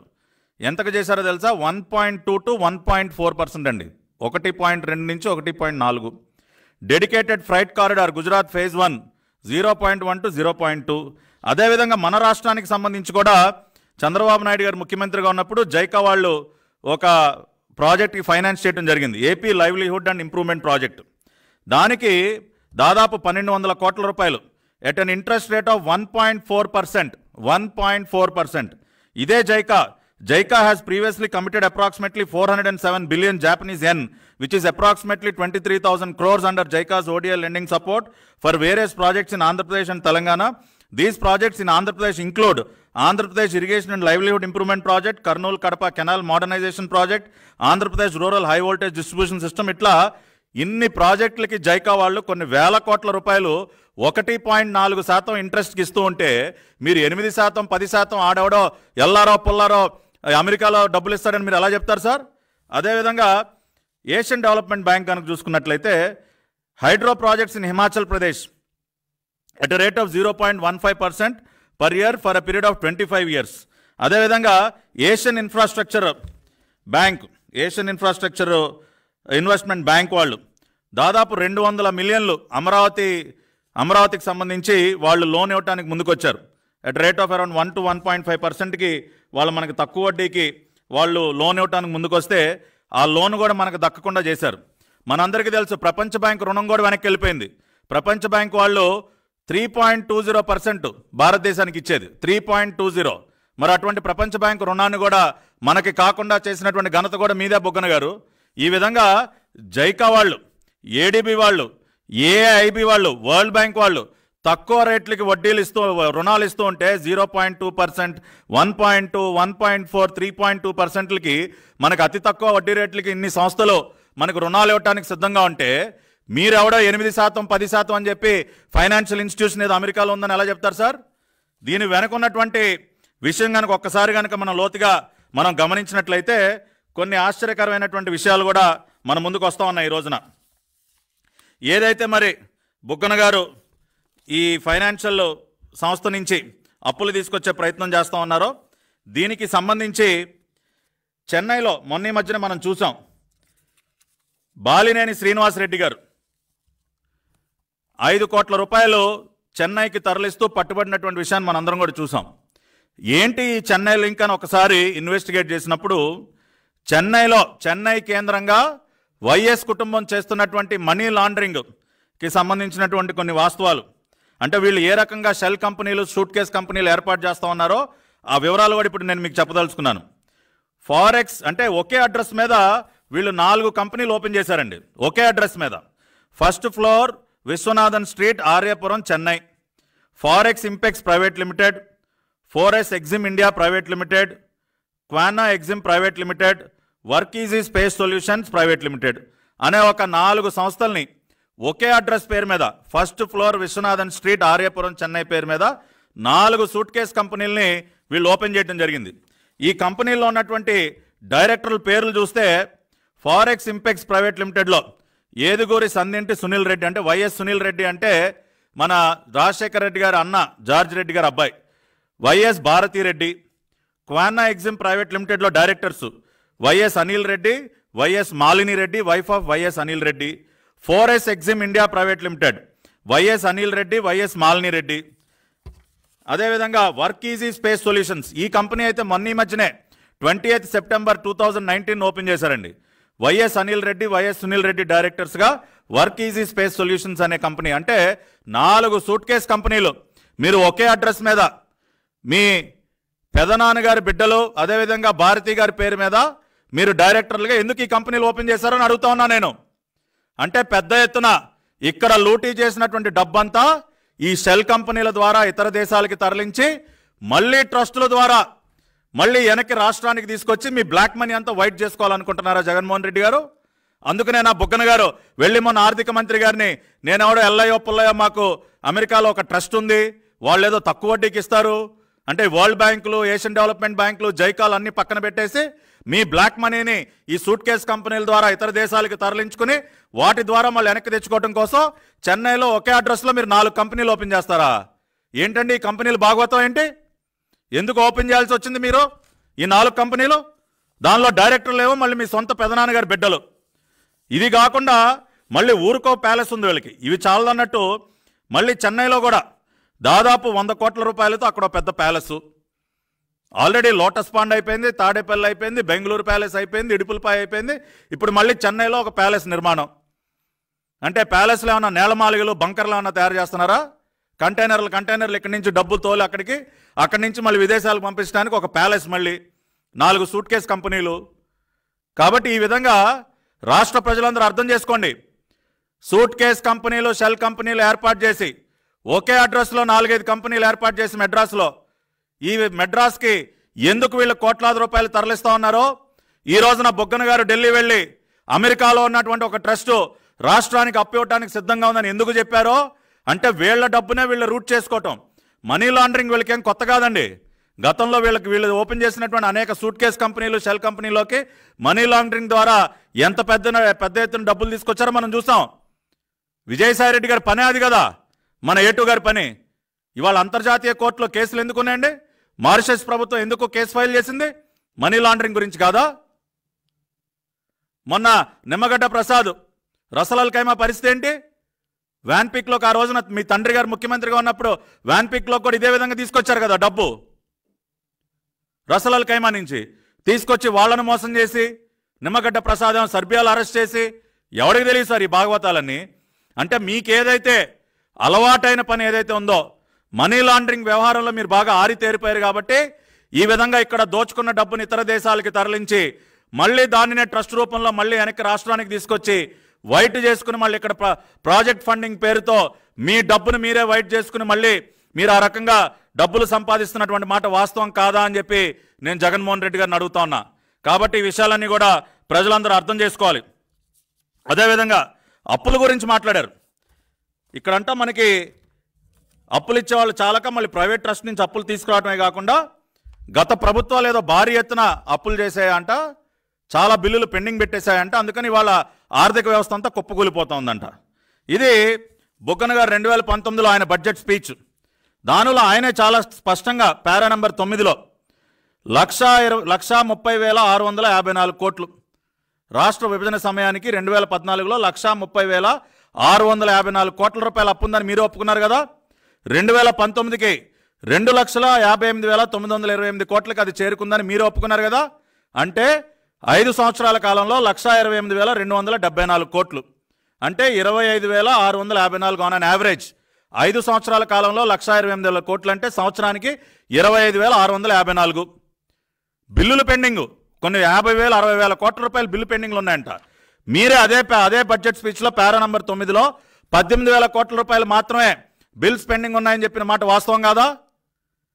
[SPEAKER 1] ఎంతకు చేశారో తెలుసా? 1.2 to 1.4% అండి. 1.2 నుంచి 1.4. Dedicated freight corridor Gujarat phase 1 0.1 to 0.2. అదేవిధంగా మన రాష్ట్రానికి సంబంధించి కూడా చంద్రబాబు నాయుడు గారు ముఖ్యమంత్రిగా ఉన్నప్పుడు జైకా వాళ్ళు ఒక ప్రాజెక్ట్కి ఫైనాన్స్ చేయడం జరిగింది, AP livelihood and improvement project. దానికి దాదాపు 1,200 కోట్ల రూపాయలు at an interest rate of 1.4%. ఇదే JICA has previously committed approximately 407 billion Japanese yen, which is approximately 23,000 crores under JICA's ODA lending support for various projects in Andhra Pradesh and Telangana. These projects in Andhra Pradesh include Andhra Pradesh Irrigation and Livelihood Improvement Project, Kurnool Kadapa Canal Modernization Project, Andhra Pradesh Rural High Voltage Distribution System. ఇట్లా ఇన్ని ప్రాజెక్టులకి JICA వాళ్ళు కొన్ని వేల కోట్ల రూపాయలు 1.4% ఇంట్రెస్ట్కి ఇస్తూ ఉంటే మీరు 8%, 10% ఆడెవడో ఎల్లారో పుల్లారో అమెరికాలో డబ్బులు ఇస్తారని మీరు ఎలా చెప్తారు సార్? అదేవిధంగా ఏషియన్ డెవలప్మెంట్ బ్యాంక్ కనుక చూసుకున్నట్లయితే hydro projects in Himachal Pradesh at a rate of 0.15% per year for a period of 25 years. అదేవిధంగా ఏషియన్ ఇన్ఫ్రాస్ట్రక్చర్ ఇన్వెస్ట్మెంట్ బ్యాంక్ వాళ్ళు దాదాపు 200 మిలియన్లు అమరావతికి సంబంధించి వాళ్ళు లోన్ ఇవ్వడానికి ముందుకొచ్చారు. At rate of around 1 to 1.5%కి వాళ్ళు మనకు తక్కువ వడ్డీకి వాళ్ళు లోన్ ఇవ్వడానికి ముందుకొస్తే ఆ లోన్ కూడా మనకు దక్కకుండా చేశారు. మనందరికీ తెలుసు ప్రపంచ బ్యాంక్ రుణం కూడా వెనక్కి వెళ్ళిపోయింది. ప్రపంచ బ్యాంక్ వాళ్ళు 3.20% భారతదేశానికి ఇచ్చేది, 3.20. మరి అటువంటి ప్రపంచ బ్యాంకు రుణాన్ని కూడా మనకి కాకుండా చేసినటువంటి ఘనత కూడా మీదే బుగ్గన గారు. ఈ విధంగా జైకా వాళ్ళు, ఏడీబీ వాళ్ళు, ఏఐబి వాళ్ళు, వరల్డ్ బ్యాంక్ వాళ్ళు తక్కువ రేట్లకి రుణాలు ఇస్తూ ఉంటే 0.2%, 1.2, 1.4, 3.2%లకి మనకు అతి తక్కువ వడ్డీ రేట్లకి ఇన్ని సంస్థలు మనకు రుణాలు ఇవ్వడానికి సిద్ధంగా ఉంటే మీరెవడో 8%, 10% అని చెప్పి ఫైనాన్షియల్ ఇన్స్టిట్యూషన్ ఏదో అమెరికాలో ఉందని ఎలా చెప్తారు సార్? దీని వెనుకున్నటువంటి విషయం కనుక ఒక్కసారి కనుక మనం లోతుగా గమనించినట్లయితే కొన్ని ఆశ్చర్యకరమైనటువంటి విషయాలు కూడా మన ముందుకు వస్తూ ఉన్నాయి ఈ రోజున. ఏదైతే మరి బుగ్గన గారు ఈ ఫైనాన్షియల్ సంస్థ నుంచి అప్పులు తీసుకొచ్చే ప్రయత్నం చేస్తూ ఉన్నారో దీనికి సంబంధించి చెన్నైలో మొన్న ఈ మధ్యన మనం చూసాం. బాలినేని శ్రీనివాసరెడ్డి గారు 5 కోట్ల రూపాయలు చెన్నైకి తరలిస్తూ పట్టుబడినటువంటి విషయాన్ని మనందరం కూడా చూసాం. ఏంటి ఈ చెన్నై లింక్ అని ఒకసారి ఇన్వెస్టిగేట్ చేసినప్పుడు చెన్నై కేంద్రంగా వైఎస్ కుటుంబం చేస్తున్నటువంటి మనీ లాండరింగ్కి సంబంధించినటువంటి కొన్ని వాస్తవాలు, అంటే వీళ్ళు ఏ రకంగా షెల్ కంపెనీలు, సూట్ కేస్ కంపెనీలు ఏర్పాటు చేస్తూ ఉన్నారో ఆ వివరాలు కూడా ఇప్పుడు నేను మీకు చెప్పదలుచుకున్నాను. ఫారెక్స్ అంటే ఒకే అడ్రస్ మీద వీళ్ళు 4 కంపెనీలు ఓపెన్ చేశారండి. ఒకే అడ్రస్ మీద. First floor Viswanathan street, Aryapuram, Chennai. Forex Impex private limited, 4S Exim India private limited, Quana Exim private limited, work easy space solutions private limited అనే ఒక 4 సంస్థల్ని ఒకే అడ్రస్ పేరు మీద, first floor Viswanathan street, Aryapuram, Chennai పేరు మీద 4 సూట్ కేస్ కంపెనీలని వీళ్ళు ఓపెన్ చేయడం జరిగింది. ఈ కంపెనీల్లో ఉన్నటువంటి డైరెక్టర్ల పేర్లు చూస్తే ఫారెక్స్ ఇంపెక్స్ ప్రైవేట్ లిమిటెడ్లో ఏదుగూరి సందింటి సునీల్ రెడ్డి, అంటే వైఎస్ సునీల్ రెడ్డి అంటే మన రాజశేఖర రెడ్డి గారి అన్న జార్జ్ రెడ్డి గారి అబ్బాయి, YS Bharathi Reddy. Quana Exim private లిమిటెడ్లో directors YS Anil Reddy, YS Malini Reddy, wife of YS Anil Reddy. 4S Exim India private limited YS Anil Reddy, YS Malini Reddy. అదేవిధంగా వర్క్ ఈజీ స్పేస్ సొల్యూషన్స్, ఈ కంపెనీ అయితే మొన్న ఈ మధ్యనే 20th సెప్టెంబర్ 2019 ఓపెన్ చేశారండి. వైఎస్ అనిల్ రెడ్డి, వైఎస్ సునీల్ రెడ్డి డైరెక్టర్స్గా వర్క్ ఈజీ స్పేస్ సొల్యూషన్స్ అనే కంపెనీ. అంటే 4 సూట్ కేస్ కంపెనీలు మీరు ఒకే అడ్రస్ మీద మీ పెదనాన్నగారి బిడ్డలు, అదేవిధంగా భారతి గారి పేరు మీద మీరు డైరెక్టర్లుగా ఎందుకు ఈ కంపెనీలు ఓపెన్ చేశారని అడుగుతా ఉన్నా నేను. అంటే పెద్ద ఎత్తున ఇక్కడ లూటీ చేసినటువంటి డబ్బంతా ఈ షెల్ కంపెనీల ద్వారా ఇతర దేశాలకి తరలించి మళ్ళీ ట్రస్టుల ద్వారా మళ్ళీ వెనక్కి రాష్ట్రానికి తీసుకొచ్చి మీ బ్లాక్ మనీ అంతా వైట్ చేసుకోవాలనుకుంటున్నారా జగన్మోహన్ రెడ్డి గారు? అందుకనే నా బుగ్గన గారు వెళ్ళి మొన్న ఆర్థిక మంత్రి గారిని, నేనెవడో ఎల్లయ్యో పుల్లయ్యో మాకు అమెరికాలో ఒక ట్రస్ట్ ఉంది, వాళ్ళు ఏదో తక్కువ వడ్డీకి ఇస్తారు అంటే వరల్డ్ బ్యాంకులు, ఏషియన్ డెవలప్మెంట్ బ్యాంకులు, జైకాల్ అన్ని పక్కన పెట్టేసి మీ బ్లాక్ మనీని ఈ సూట్ కేస్ కంపెనీల ద్వారా ఇతర దేశాలకు తరలించుకుని వాటి ద్వారా మళ్ళీ వెనక్కి తెచ్చుకోవడం కోసం చెన్నైలో ఒకే అడ్రస్లో మీరు 4 కంపెనీలు ఓపెన్ చేస్తారా? ఏంటండి ఈ కంపెనీలు భాగవతం ఏంటి? ఎందుకు ఓపెన్ చేయాల్సి వచ్చింది మీరు ఈ 4 కంపెనీలు? దానిలో డైరెక్టర్లు ఏమో మళ్ళీ మీ సొంత పెదనాన్నగారి బిడ్డలు. ఇది కాకుండా మళ్ళీ ఊరుకో ప్యాలెస్ ఉంది వీళ్ళకి. ఇవి చాలదన్నట్టు మళ్ళీ చెన్నైలో కూడా దాదాపు 100 కోట్ల రూపాయలతో అక్కడ పెద్ద ప్యాలెస్ ఆల్రెడీ లోటస్ పాండ్ అయిపోయింది, తాడేపల్లి అయిపోయింది, బెంగళూరు ప్యాలెస్ అయిపోయింది, ఇడుపులపాయ అయిపోయింది. ఇప్పుడు మళ్ళీ చెన్నైలో ఒక ప్యాలెస్ నిర్మాణం. అంటే ప్యాలెస్లో ఏమన్నా నేలమాలిగలు, బంకర్లు ఏమన్నా తయారు చేస్తున్నారా? కంటైనర్లు ఇక్కడి నుంచి డబ్బులు తోలి అక్కడి నుంచి మళ్ళీ విదేశాలకు పంపించడానికి ఒక ప్యాలెస్, మళ్ళీ 4 సూట్ కేస్ కంపెనీలు. కాబట్టి ఈ విధంగా రాష్ట్ర ప్రజలందరూ అర్థం చేసుకోండి. సూట్ కేస్ కంపెనీలు, షెల్ కంపెనీలు ఏర్పాటు చేసి ఒకే అడ్రస్లో 4-5 కంపెనీలు ఏర్పాటు చేసి మెడ్రాస్లో, ఈ మెడ్రాస్కి ఎందుకు వీళ్ళు కోట్లాది రూపాయలు తరలిస్తూ ఉన్నారో ఈ రోజున బుగ్గన గారు ఢిల్లీ వెళ్ళి అమెరికాలో ఉన్నటువంటి ఒక ట్రస్టు రాష్ట్రానికి అప్పు ఇవ్వడానికి సిద్ధంగా ఉందని ఎందుకు చెప్పారో అంటే వీళ్ళ డబ్బునే వీళ్ళు రూట్ చేసుకోవటం. మనీ లాండరింగ్ వీళ్ళకేం కొత్త కాదండి. గతంలో వీళ్ళు ఓపెన్ చేసినటువంటి అనేక సూట్ కేస్ కంపెనీలు, షెల్ కంపెనీలోకి మనీ లాండరింగ్ ద్వారా ఎంత పెద్ద ఎత్తున డబ్బులు తీసుకొచ్చారో మనం చూసాం. విజయసాయి రెడ్డి గారి పనే అది కదా, మన ఏటూ గారి పని. ఇవాళ అంతర్జాతీయ కోర్టులో కేసులు ఎందుకు ఉన్నాయండి? మారిషస్ ప్రభుత్వం ఎందుకు కేసు ఫైల్ చేసింది? మనీ లాండరింగ్ గురించి కాదా? మొన్న నిమ్మగడ్డ ప్రసాద్, రసలాల్ ఖైమా పరిస్థితి ఏంటి? వ్యాన్ పిక్లోకి ఆ రోజున మీ తండ్రి గారు ముఖ్యమంత్రిగా ఉన్నప్పుడు వ్యాన్ పిక్లో కూడా ఇదే విధంగా తీసుకొచ్చారు కదా డబ్బు. రసలాల్ ఖైమా నుంచి తీసుకొచ్చి వాళ్ళను మోసం చేసి నిమ్మగడ్డ ప్రసాద్ సర్బియాలో అరెస్ట్ చేసి, ఎవరికి తెలియదు సార్ ఈ భాగవతాలన్నీ. అంటే మీకేదైతే అలవాటైన పని ఏదైతే ఉందో మనీ లాండరింగ్ వ్యవహారంలో మీరు బాగా ఆరితేరిపోయారు కాబట్టి ఈ విధంగా ఇక్కడ దోచుకున్న డబ్బుని ఇతర దేశాలకి తరలించి మళ్ళీ దానినే ట్రస్ట్ రూపంలో మళ్ళీ వెనక్కి రాష్ట్రానికి తీసుకొచ్చి వైట్ చేసుకుని మళ్ళీ ఇక్కడ ప్రాజెక్ట్ ఫండింగ్ పేరుతో మీ డబ్బును మీరే వైట్ చేసుకుని మళ్ళీ మీరు ఆ రకంగా డబ్బులు సంపాదిస్తున్నటువంటి మాట వాస్తవం కాదా అని చెప్పి నేను జగన్మోహన్ రెడ్డి గారిని అడుగుతా ఉన్నా. కాబట్టి ఈ విషయాలన్నీ కూడా ప్రజలందరూ అర్థం చేసుకోవాలి. అదేవిధంగా అప్పుల గురించి మాట్లాడారు. ఇక్కడంతా మనకి అప్పులు ఇచ్చేవాళ్ళు చాలక మళ్ళీ ప్రైవేట్ ట్రస్ట్ నుంచి అప్పులు తీసుకురావడమే కాకుండా గత ప్రభుత్వాలు ఏదో భారీ ఎత్తున అప్పులు చేసాయంట, చాలా బిల్లులు పెండింగ్ పెట్టేశాయంట. అందుకని వాళ్ళ ఆర్థిక వ్యవస్థ అంతా కుప్పకూలిపోతా ఉందంట. ఇది బుగ్గన గారు 2019లో ఆయన బడ్జెట్ స్పీచ్. దానిలో ఆయనే చాలా స్పష్టంగా పారా నంబర్ 9లో 1,30,654 కోట్లు రాష్ట్ర విభజన సమయానికి 2014లో 1,30,654 కోట్ల రూపాయలు అప్పుందని మీరు ఒప్పుకున్నారు కదా. 2019కి 2,58,928 కోట్లకి అది చేరుకుందని మీరు ఒప్పుకున్నారు కదా. అంటే 5 సంవత్సరాల కాలంలో 1,28,274 కోట్లు, అంటే 25,654 ఆన్ అన్ యావరేజ్. 5 సంవత్సరాల కాలంలో 1,28,000 కోట్లు అంటే సంవత్సరానికి 25,654. బిల్లులు పెండింగ్ కొన్ని 50,000 60,000 కోట్ల రూపాయలు బిల్లు పెండింగ్లు ఉన్నాయంట. మీరే అదే బడ్జెట్ స్పీచ్లో పారా నంబర్ 9లో 18,000 కోట్ల రూపాయలు మాత్రమే బిల్స్ పెండింగ్ ఉన్నాయని చెప్పిన మాట వాస్తవం కాదా?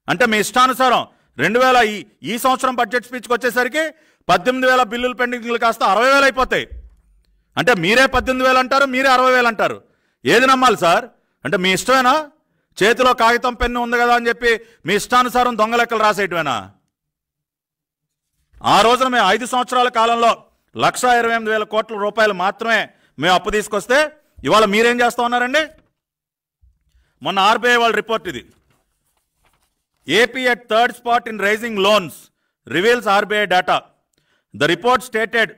[SPEAKER 1] అంటే మీ ఇష్టానుసారం ఈ సంవత్సరం బడ్జెట్ స్పీచ్కి వచ్చేసరికి 18,000 బిల్లులు పెండింగ్లు కాస్త 60,000 అయిపోతాయి. అంటే మీరే 18,000 అంటారు, మీరే 60,000 అంటారు. ఏది నమ్మాలి సార్? అంటే మీ ఇష్టమేనా? చేతిలో కాగితం పెన్ను ఉంది కదా అని చెప్పి మీ ఇష్టానుసారం దొంగ లెక్కలు రాసేయటమేనా? ఆ రోజున మేము 5 సంవత్సరాల కాలంలో 1,28,000 కోట్ల రూపాయలు మాత్రమే మేము అప్పు తీసుకొస్తే ఇవాళ మీరేం చేస్తూ ఉన్నారండి? మొన్న ఆర్బీఐ వాళ్ళ రిపోర్ట్ ఇది. AP at third spot in raising loans reveals RBI data. The report stated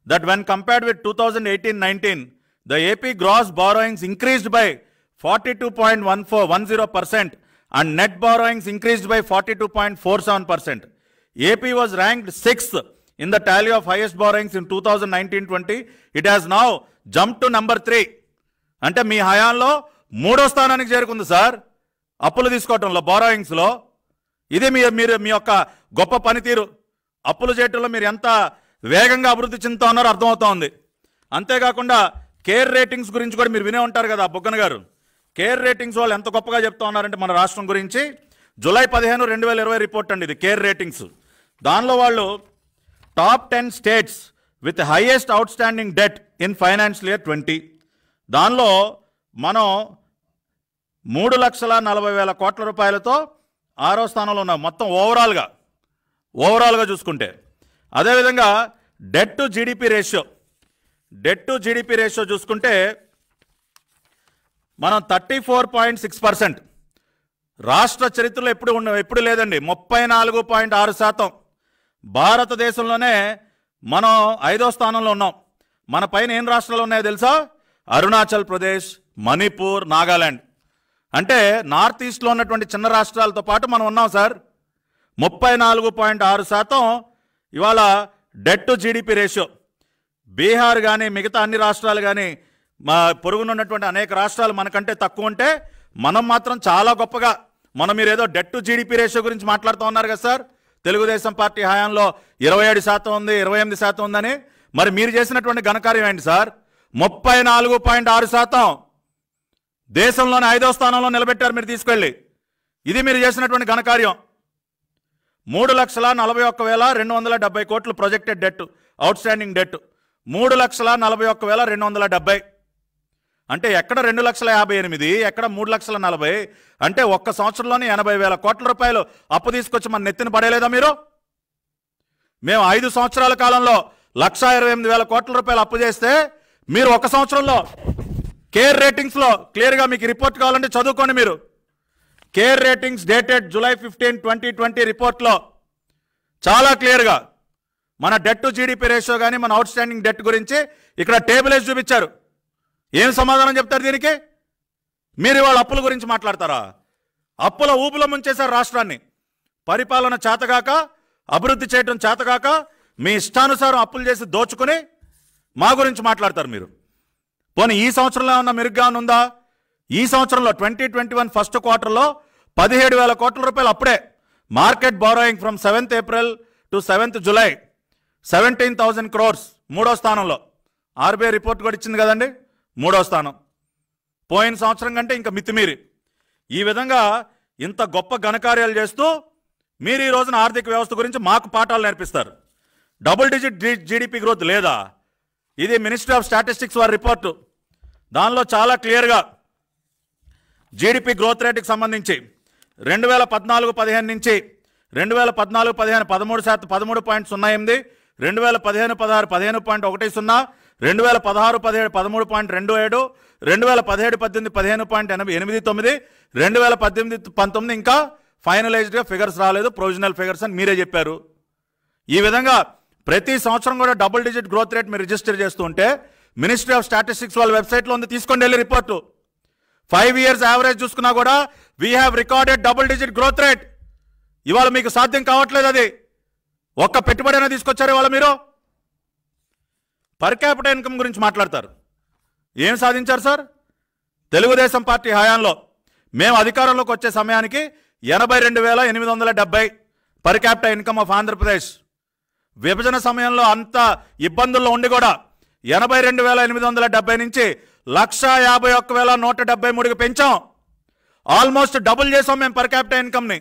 [SPEAKER 1] that when compared with 2018-19, the AP gross borrowings increased by 42.10% and net borrowings increased by 42.47%. AP was ranked 6th in the tally of highest borrowings in 2019-20. It has now jumped to number 3. అంటే మీ హయాంలో 3వ స్థానానికి చేరుకుంది sir అప్పులు తీసుకోవటంలో, బారోయింగ్స్లో. ఇది మీ యొక్క గొప్ప పనితీరు. అప్పులు చేయటంలో మీరు ఎంత వేగంగా అభివృద్ధి చెందుతా ఉన్నారో అర్థమవుతా ఉంది. అంతేకాకుండా కేర్ రేటింగ్స్ గురించి కూడా మీరు వినే ఉంటారు కదా బుగ్గన గారు. కేర్ రేటింగ్స్ వాళ్ళు ఎంత గొప్పగా చెప్తా ఉన్నారంటే మన రాష్ట్రం గురించి. జూలై 15, 2020 రిపోర్ట్ అండి ఇది, కేర్ రేటింగ్స్. దానిలో వాళ్ళు top 10 states with highest out standing debt in financial year 20. దానిలో మనం 3,40,000 కోట్ల రూపాయలతో 6వ స్థానంలో ఉన్నాం మొత్తం ఓవరాల్గా చూసుకుంటే. అదేవిధంగా డెట్ టు జీడిపి రేషియో చూసుకుంటే మనం 34.6%. రాష్ట్ర చరిత్రలో ఎప్పుడు లేదండి. 34.6%. భారతదేశంలోనే మనం 5వ స్థానంలో ఉన్నాం. మన పైన ఏం రాష్ట్రాలు ఉన్నాయో తెలుసా? అరుణాచల్ ప్రదేశ్, మణిపూర్, నాగాలాండ్. అంటే నార్త్ ఈస్ట్లో ఉన్నటువంటి చిన్న రాష్ట్రాలతో పాటు మనం ఉన్నాం సార్. 34.6% ఇవాళ debt to GDP ratio. Bihar కానీ మిగతా అన్ని రాష్ట్రాలు కానీ మా పొరుగునున్నటువంటి అనేక రాష్ట్రాలు మనకంటే తక్కువ ఉంటే మనం మాత్రం చాలా గొప్పగా మీరు ఏదో డెట్ టు జీడిపి రేషియో గురించి మాట్లాడుతూ ఉన్నారు కదా సార్. తెలుగుదేశం పార్టీ హయాంలో 27% ఉంది, 28% ఉందని. మరి మీరు చేసినటువంటి ఘనకార్యం ఏంటి సార్? 34.6%. దేశంలోనే 5వ స్థానంలో నిలబెట్టారు మీరు తీసుకెళ్ళి. ఇది మీరు చేసినటువంటి ఘనకార్యం. 3,41,270 కోట్లు projected debt, out standing debt 3,41,270. అంటే ఎక్కడ 2,58,000, ఎక్కడ 3,40,000. అంటే ఒక్క సంవత్సరంలోనే 80,000 కోట్ల రూపాయలు అప్పు తీసుకొచ్చి మన నెత్తిన పడేలేదా మీరు? మేము 5 సంవత్సరాల కాలంలో 1,28,000 కోట్ల రూపాయలు అప్పు చేస్తే మీరు ఒక సంవత్సరంలో కేర్ రేటింగ్స్లో క్లియర్గా మీకు రిపోర్ట్ కావాలంటే చదువుకోండి మీరు. కేర్ రేటింగ్స్ డేటెడ్ జూలై 15, 2020 రిపోర్ట్లో చాలా క్లియర్గా మన డెట్ టు జీడిపి రేషియో కానీ మన అవుట్ స్టాండింగ్ డెట్ గురించి ఇక్కడ టేబుల్ వేసి చూపించారు. ఏం సమాధానం చెప్తారు దీనికి? మీరు ఇవాళ అప్పుల గురించి మాట్లాడతారా? అప్పుల ఊపులో ముంచేశారు రాష్ట్రాన్ని. పరిపాలన చేతగాక, అభివృద్ధి చేయడం చేతగాక మీ ఇష్టానుసారం అప్పులు చేసి దోచుకుని మా గురించి మాట్లాడతారు మీరు. పోనీ ఈ సంవత్సరంలో ఏమన్నా మెరుగ్గా ఉందా? ఈ సంవత్సరంలో 2021 ఫస్ట్ క్వార్టర్లో 17,000 కోట్ల రూపాయలు అప్పుడే market borrowing from 7th April to 7th July 17,000 crores 3వ స్థానంలో. ఆర్బీఐ రిపోర్ట్ కూడా ఇచ్చింది కదండి, 3వ స్థానం. పోయిన సంవత్సరం కంటే ఇంకా మితిమీరి ఈ విధంగా ఇంత గొప్ప ఘనకార్యాలు చేస్తూ మీరు ఈ రోజున ఆర్థిక వ్యవస్థ గురించి మాకు పాఠాలు నేర్పిస్తారు. డబుల్ డిజిట్ జీడిపి గ్రోత్ లేదా? ఇది మినిస్ట్రీ ఆఫ్ స్టాటిస్టిక్స్ వారి రిపోర్టు. దానిలో చాలా క్లియర్గా జీడిపి గ్రోత్ రేటుకి సంబంధించి 2014-15 నుంచి 2014-15 13%, 13.08, 2015-16 15.10, 2016, 17 13.27, 2017, 18 15.89, 2018, 19 ఇంకా ఫైనలైజ్డ్గా ఫిగర్స్ రాలేదు, ప్రొవిజనల్ ఫిగర్స్ అని మీరే చెప్పారు. ఈ విధంగా ప్రతి సంవత్సరం కూడా డబుల్ డిజిట్ గ్రోత్ రేట్ మీరు రిజిస్టర్ చేస్తూ ఉంటే మినిస్ట్రీ ఆఫ్ స్టాటిస్టిక్స్ వాళ్ళ వెబ్సైట్లో ఉంది, తీసుకోండి వెళ్ళి రిపోర్టు. 5 years యావరేజ్ చూసుకున్నా కూడా we have recorded double digit growth rate. ఇవాళ మీకు సాధ్యం కావట్లేదు అది. ఒక్క పెట్టుబడి అయినా తీసుకొచ్చారు ఇవాళ మీరు. పర్ క్యాపిటల్ ఇన్కమ్ గురించి మాట్లాడతారు. ఏం సాధించారు సార్? తెలుగుదేశం పార్టీ హయాంలో మేము అధికారంలోకి వచ్చే సమయానికి 82,870 per capital income of Andhra Pradesh. విభజన సమయంలో అంత ఇబ్బందుల్లో ఉండి కూడా 82,870 నుంచి 151,173కి పెంచాం. ఆల్మోస్ట్ డబుల్ చేసాం మేము పర్ క్యాపిటల్ ఇన్కమ్ని.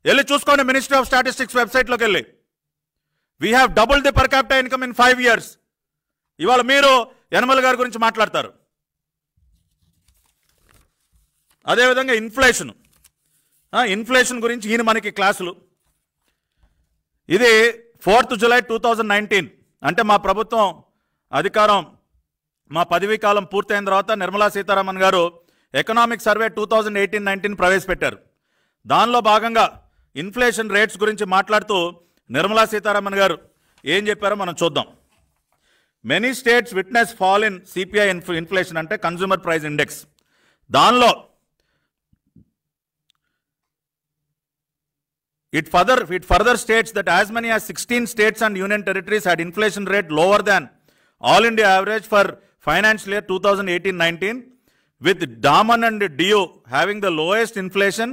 [SPEAKER 1] వెళ్ళి చూసుకోండి మినిస్ట్రీ ఆఫ్ స్టాటిస్టిక్స్ వెబ్సైట్లోకి వెళ్ళి. We have double the per capital income in 5 years. ఇవాళ మీరు యనమల గారి గురించి మాట్లాడతారు. అదేవిధంగా ఇన్ఫ్లేషన్ గురించి ఈయన మనకి క్లాసులు. ఇది 4th July 2019 అంటే మా ప్రభుత్వం అధికారం మా పదవీ కాలం పూర్తయిన తర్వాత నిర్మలా సీతారామన్ గారు ఎకనామిక్ సర్వే 2018-19 ప్రవేశపెట్టారు. దానిలో భాగంగా ఇన్ఫ్లేషన్ రేట్స్ గురించి మాట్లాడుతూ నిర్మలా సీతారామన్ గారు ఏం చెప్పారో మనం చూద్దాం. Many states witness fall in CPI inflation అంటే కన్జ్యూమర్ ప్రైస్ ఇండెక్స్. దానిలో It further states that as many as 16 states and union territories had inflation rate lower than all India average for financial year 2018-19, with Daman and Diu having the lowest inflation,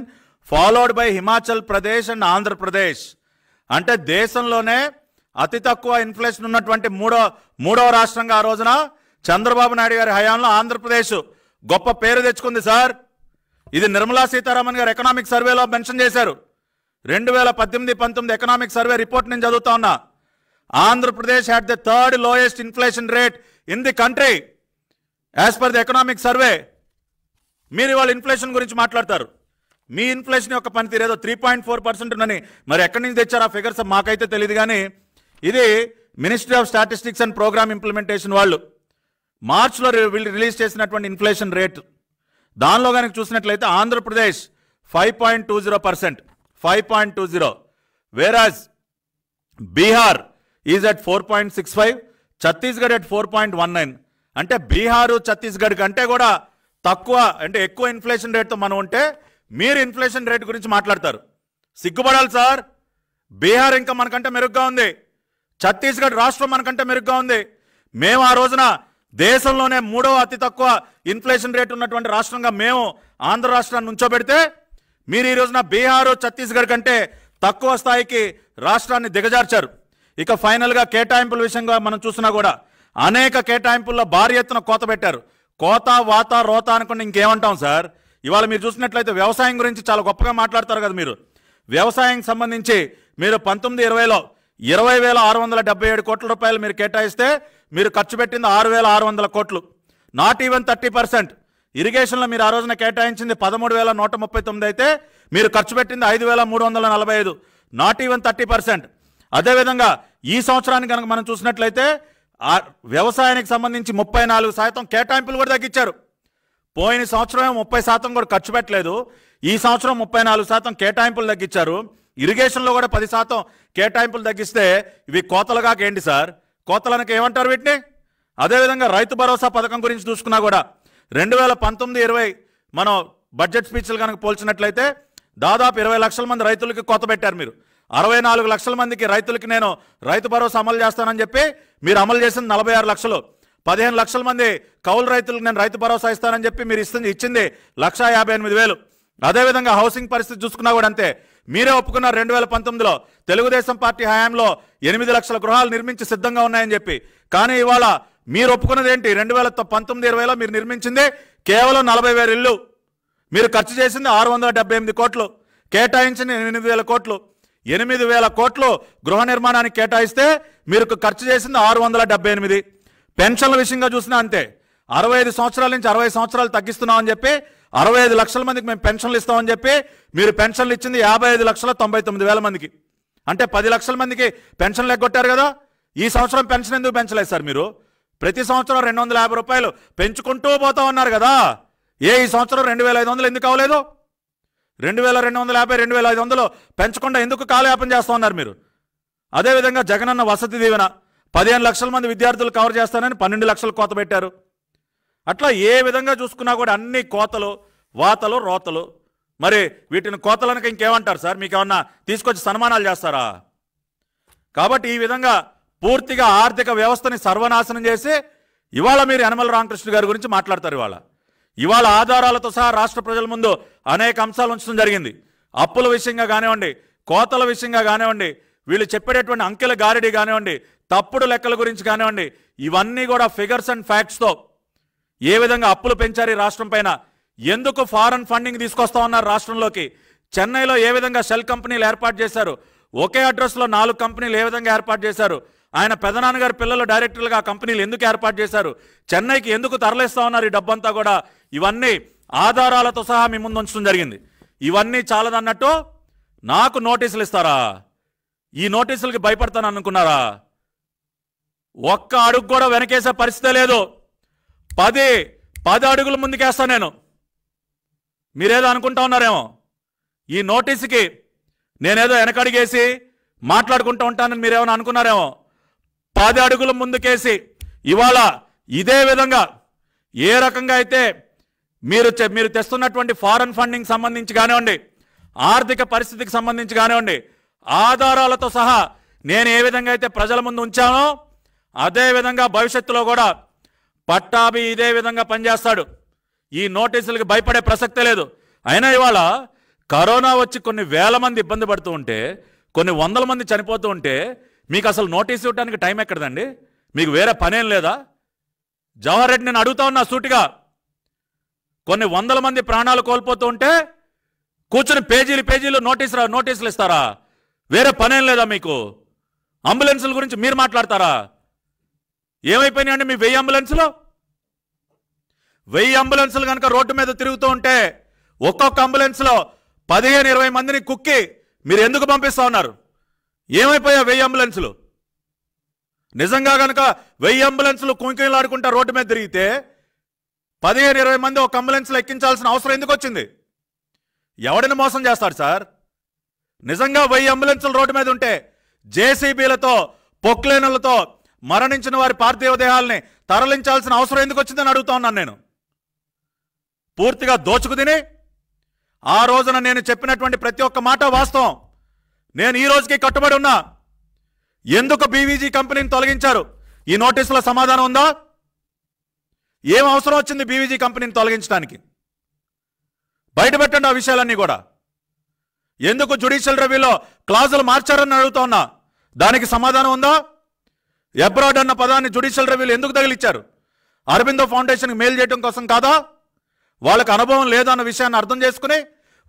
[SPEAKER 1] followed by Himachal Pradesh and Andhra Pradesh. అంటే దేశంలోనే అతి తక్కువ inflation ఉన్నటువంటి మూడవ రాష్ట్రంగా ఆ రోజున చంద్రబాబు నాయుడు గారి హయాంలో ఆంధ్రప్రదేశ్ గొప్ప పేరు తెచ్చుకుంది సార్. ఇది నిర్మలా సీతారామన్ గారు ఎకనామిక్ సర్వేలో మెన్షన్ చేశారు. 2018-19 ఎకనామిక్ సర్వే రిపోర్ట్ నేను చదువుతా ఉన్నా. Andhra Pradesh had the 3rd lowest inflation rate in the country as per the economic survey. మీరు ఇవాళ ఇన్ఫ్లేషన్ గురించి మాట్లాడతారు. మీ ఇన్ఫ్లేషన్ యొక్క పనితీరు ఏదో 3.4% ఉందని మరి ఎక్కడి నుంచి తెచ్చారు ఆ ఫిగర్స్ మాకైతే తెలియదు. కానీ ఇది ministry of statistics and programme implementation వాళ్ళు మార్చ్లో రిలీజ్ చేసినటువంటి ఇన్ఫ్లేషన్ రేట్. దానిలో కనుక చూసినట్లయితే Andhra Pradesh 5.20%, 5.20, whereas Bihar is at 4.65, Chhattisgarh at 4.19. అంటే బీహారు ఛత్తీస్గఢ్ కంటే కూడా తక్కువ అంటే ఎక్కువ ఇన్ఫ్లేషన్ రేట్తో మనం ఉంటే మీరు ఇన్ఫ్లేషన్ రేట్ గురించి మాట్లాడతారు. సిగ్గుపడాలి సార్. బీహార్ ఇంకా మనకంటే మెరుగ్గా ఉంది, ఛత్తీస్గఢ్ రాష్ట్రం మనకంటే మెరుగ్గా ఉంది. మేము ఆ రోజున దేశంలోనే 3వ అతి తక్కువ ఇన్ఫ్లేషన్ రేట్ ఉన్నటువంటి రాష్ట్రంగా మేము ఆంధ్ర రాష్ట్రాన్ని ఉంచోబెడితే మీరు ఈ రోజున బీహారు ఛత్తీస్గఢ్ కంటే తక్కువ స్థాయికి రాష్ట్రాన్ని దిగజార్చారు. ఇక ఫైనల్గా కేటాయింపుల విషయంగా మనం చూసినా కూడా అనేక కేటాయింపుల్లో భారీ ఎత్తున కోత పెట్టారు. కోత వాత రోత అనుకుని ఇంకేమంటాం సార్. ఇవాళ మీరు చూసినట్లయితే వ్యవసాయం గురించి చాలా గొప్పగా మాట్లాడతారు కదా మీరు. వ్యవసాయం సంబంధించి మీరు 19-20లో 20,677 కోట్ల రూపాయలు మీరు కేటాయిస్తే మీరు ఖర్చు పెట్టింది 6,600 కోట్లు, నాట్ ఈవెన్ 30%. ఇరిగేషన్లో మీరు ఆ రోజున కేటాయించింది 13,139 అయితే మీరు ఖర్చు పెట్టింది 5,345, నాట్ ఈవెన్ 30%. అదేవిధంగా ఈ సంవత్సరానికి కనుక మనం చూసినట్లయితే వ్యవసాయానికి సంబంధించి 34% కేటాయింపులు కూడా తగ్గించారు. పోయిన సంవత్సరం 30% కూడా ఖర్చు పెట్టలేదు, ఈ సంవత్సరం 34% కేటాయింపులు తగ్గించారు. ఇరిగేషన్లో కూడా 10% కేటాయింపులు తగ్గిస్తే ఇవి కోతలుగా ఏంటి సార్? కోతలనకి ఏమంటారు వీటిని? అదేవిధంగా రైతు భరోసా పథకం గురించి చూసుకున్నా కూడా 2019-20 మనం బడ్జెట్ స్పీచ్లు కనుక పోల్చినట్లయితే దాదాపు 20 లక్షల మంది రైతులకి కోత పెట్టారు. మీరు 64 లక్షల మందికి రైతులకి నేను రైతు భరోసా అమలు చేస్తానని చెప్పి మీరు అమలు చేసింది 46 లక్షలు. 15 లక్షల మంది కౌలు రైతులకు నేను రైతు భరోసా ఇస్తానని చెప్పి మీరు ఇచ్చింది 1,58,000. అదేవిధంగా హౌసింగ్ పరిస్థితి చూసుకున్నా కూడా అంతే. మీరే ఒప్పుకున్నారు 2019లో తెలుగుదేశం పార్టీ హయాంలో 8 లక్షల గృహాలు నిర్మించి సిద్ధంగా ఉన్నాయని చెప్పి. కానీ ఇవాళ మీరు ఒప్పుకున్నది ఏంటి? 2019-20లో మీరు నిర్మించింది కేవలం 40,000 ఇళ్ళు. మీరు ఖర్చు చేసింది 678 కోట్లు, కేటాయించింది 8,000 కోట్లు. 8,000 కోట్లు గృహ నిర్మాణానికి కేటాయిస్తే మీరు ఖర్చు చేసింది 678. పెన్షన్ల విషయంగా చూసినా అంతే. 65 సంవత్సరాల నుంచి 60 సంవత్సరాలు తగ్గిస్తున్నామని చెప్పి 65 లక్షల మందికి మేము పెన్షన్లు ఇస్తామని చెప్పి మీరు పెన్షన్లు ఇచ్చింది 55,99,000 మందికి. అంటే 10 లక్షల మందికి పెన్షన్లు ఎగ్గొట్టారు కదా. ఈ సంవత్సరం పెన్షన్ ఎందుకు పెంచలేదు సార్? మీరు ప్రతి సంవత్సరం 250 రూపాయలు పెంచుకుంటూ పోతా ఉన్నారు కదా. ఈ సంవత్సరం 2500 ఎందుకు అవ్వలేదు? 2250, 2500 పెంచకుండా ఎందుకు కాలయాపన చేస్తూ ఉన్నారు మీరు? అదేవిధంగా జగనన్న వసతి దీవెన 15 లక్షల మంది విద్యార్థులు కవర్ చేస్తానని 12 లక్షలు కోత పెట్టారు. అట్లా ఏ విధంగా చూసుకున్నా కూడా అన్ని కోతలు, వాతలు, రోతలు. మరి వీటిని కోతలనక ఇంకేమంటారు సార్? మీకు ఏమన్నా తీసుకొచ్చి సన్మానాలు చేస్తారా? కాబట్టి ఈ విధంగా పూర్తిగా ఆర్థిక వ్యవస్థని సర్వనాశనం చేసి ఇవాళ మీరు యనమల రామకృష్ణ గారి గురించి మాట్లాడతారు. ఇవాళ ఆధారాలతో సహా రాష్ట్ర ప్రజల ముందు అనేక అంశాలు ఉంచడం జరిగింది. అప్పుల విషయంగా కానివ్వండి, కోతల విషయంగా కానివ్వండి, వీళ్ళు చెప్పేటటువంటి అంకెల గారిడి కానివ్వండి, తప్పుడు లెక్కల గురించి కానివ్వండి, ఇవన్నీ కూడా ఫిగర్స్ అండ్ ఫ్యాక్ట్స్తో ఏ విధంగా అప్పులు పెంచారు ఈ రాష్ట్రం పైన, ఎందుకు ఫారెన్ ఫండింగ్ తీసుకొస్తా ఉన్నారు రాష్ట్రంలోకి, చెన్నైలో ఏ విధంగా షెల్ కంపెనీలు ఏర్పాటు చేశారు, ఒకే అడ్రస్లో 4 కంపెనీలు ఏ విధంగా ఏర్పాటు చేశారు, ఆయన పెదనాన్నగారి పిల్లలు డైరెక్టర్లుగా ఆ కంపెనీలు ఎందుకు ఏర్పాటు చేశారు, చెన్నైకి ఎందుకు తరలిస్తా ఉన్నారు ఈ డబ్బంతా కూడా, ఇవన్నీ ఆధారాలతో సహా మీ ముందు ఉంచడం జరిగింది. ఇవన్నీ చాలదన్నట్టు నాకు నోటీసులు ఇస్తారా? ఈ నోటీసులకి భయపడతాను అనుకున్నారా? ఒక్క అడుగు కూడా వెనకేసే పరిస్థితే లేదు. 10 అడుగులు ముందుకేస్తా నేను. మీరేదో అనుకుంటా ఉన్నారేమో, ఈ నోటీసుకి నేనేదో వెనకడిగేసి మాట్లాడుకుంటూ ఉంటానని మీరేమైనా అనుకున్నారేమో. 10 అడుగులు ముందుకేసి ఇవాళ ఇదే విధంగా ఏ రకంగా అయితే మీరు తెస్తున్నటువంటి ఫారెన్ ఫండింగ్ సంబంధించి కానివ్వండి, ఆర్థిక పరిస్థితికి సంబంధించి కానివ్వండి, ఆధారాలతో సహా నేను ఏ విధంగా అయితే ప్రజల ముందు ఉంచానో అదే విధంగా భవిష్యత్తులో కూడా పట్టాభి ఇదే విధంగా పనిచేస్తాడు. ఈ నోటీసులకి భయపడే ప్రసక్తే లేదు. అయినా ఇవాళ కరోనా వచ్చి కొన్ని వేల మంది ఇబ్బంది పడుతూ ఉంటే, కొన్ని వందల మంది చనిపోతూ ఉంటే మీకు అసలు నోటీస్ ఇవ్వడానికి టైం ఎక్కడదండి? మీకు వేరే పనేం లేదా? జవహర్ రెడ్డి నేను అడుగుతా ఉన్నా సూటిగా, కొన్ని వందల మంది ప్రాణాలు కోల్పోతూ ఉంటే కూర్చుని పేజీలు నోటీసులు ఇస్తారా? వేరే పనేం లేదా మీకు? అంబులెన్సుల గురించి మీరు మాట్లాడతారా? ఏమైపోయినాయండి మీ 1000 అంబులెన్సులు? 1000 అంబులెన్సులు కనుక రోడ్డు మీద తిరుగుతూ ఉంటే ఒక్కొక్క అంబులెన్స్లో 15-20 మందిని కుక్కి మీరు ఎందుకు పంపిస్తా ఉన్నారు? ఏమైపోయా 1000 అంబులెన్సులు? నిజంగా కనుక 1000 అంబులెన్సులు కుంకిలాడుకుంటా రోడ్డు మీద తిరిగితే 15-20 మంది ఒక అంబులెన్స్లో ఎక్కించాల్సిన అవసరం ఎందుకు వచ్చింది? ఎవడిని మోసం చేస్తాడు సార్? నిజంగా 1000 అంబులెన్సులు రోడ్డు మీద ఉంటే జేసీబీలతో, పొక్లేనులతో మరణించిన వారి పార్థివ దేహాలని తరలించాల్సిన అవసరం ఎందుకు వచ్చిందని అడుగుతా ఉన్నాను నేను. పూర్తిగా దోచుకు తిని ఆ రోజున నేను చెప్పినటువంటి ప్రతి ఒక్క మాట వాస్తవం. నేను ఈ రోజుకి కట్టుబడి ఉన్నా. ఎందుకు బీవీజీ కంపెనీని తొలగించారు? ఈ నోటీసులో సమాధానం ఉందా? ఏం అవసరం వచ్చింది బీవీజీ కంపెనీని తొలగించడానికి? బయటపెట్టండి ఆ విషయాలన్నీ కూడా. ఎందుకు జ్యుడిషియల్ రివ్యూలో క్లాజులు మార్చారని అడుగుతా ఉన్నా. దానికి సమాధానం ఉందా? అబ్రాడ్ అన్న పదాన్ని జ్యుడిషియల్ రివ్యూలు ఎందుకు తగిలిచ్చారు? అరబిందో ఫౌండేషన్కి మేలు చేయడం కోసం కాదా? వాళ్ళకి అనుభవం లేదన్న విషయాన్ని అర్థం చేసుకుని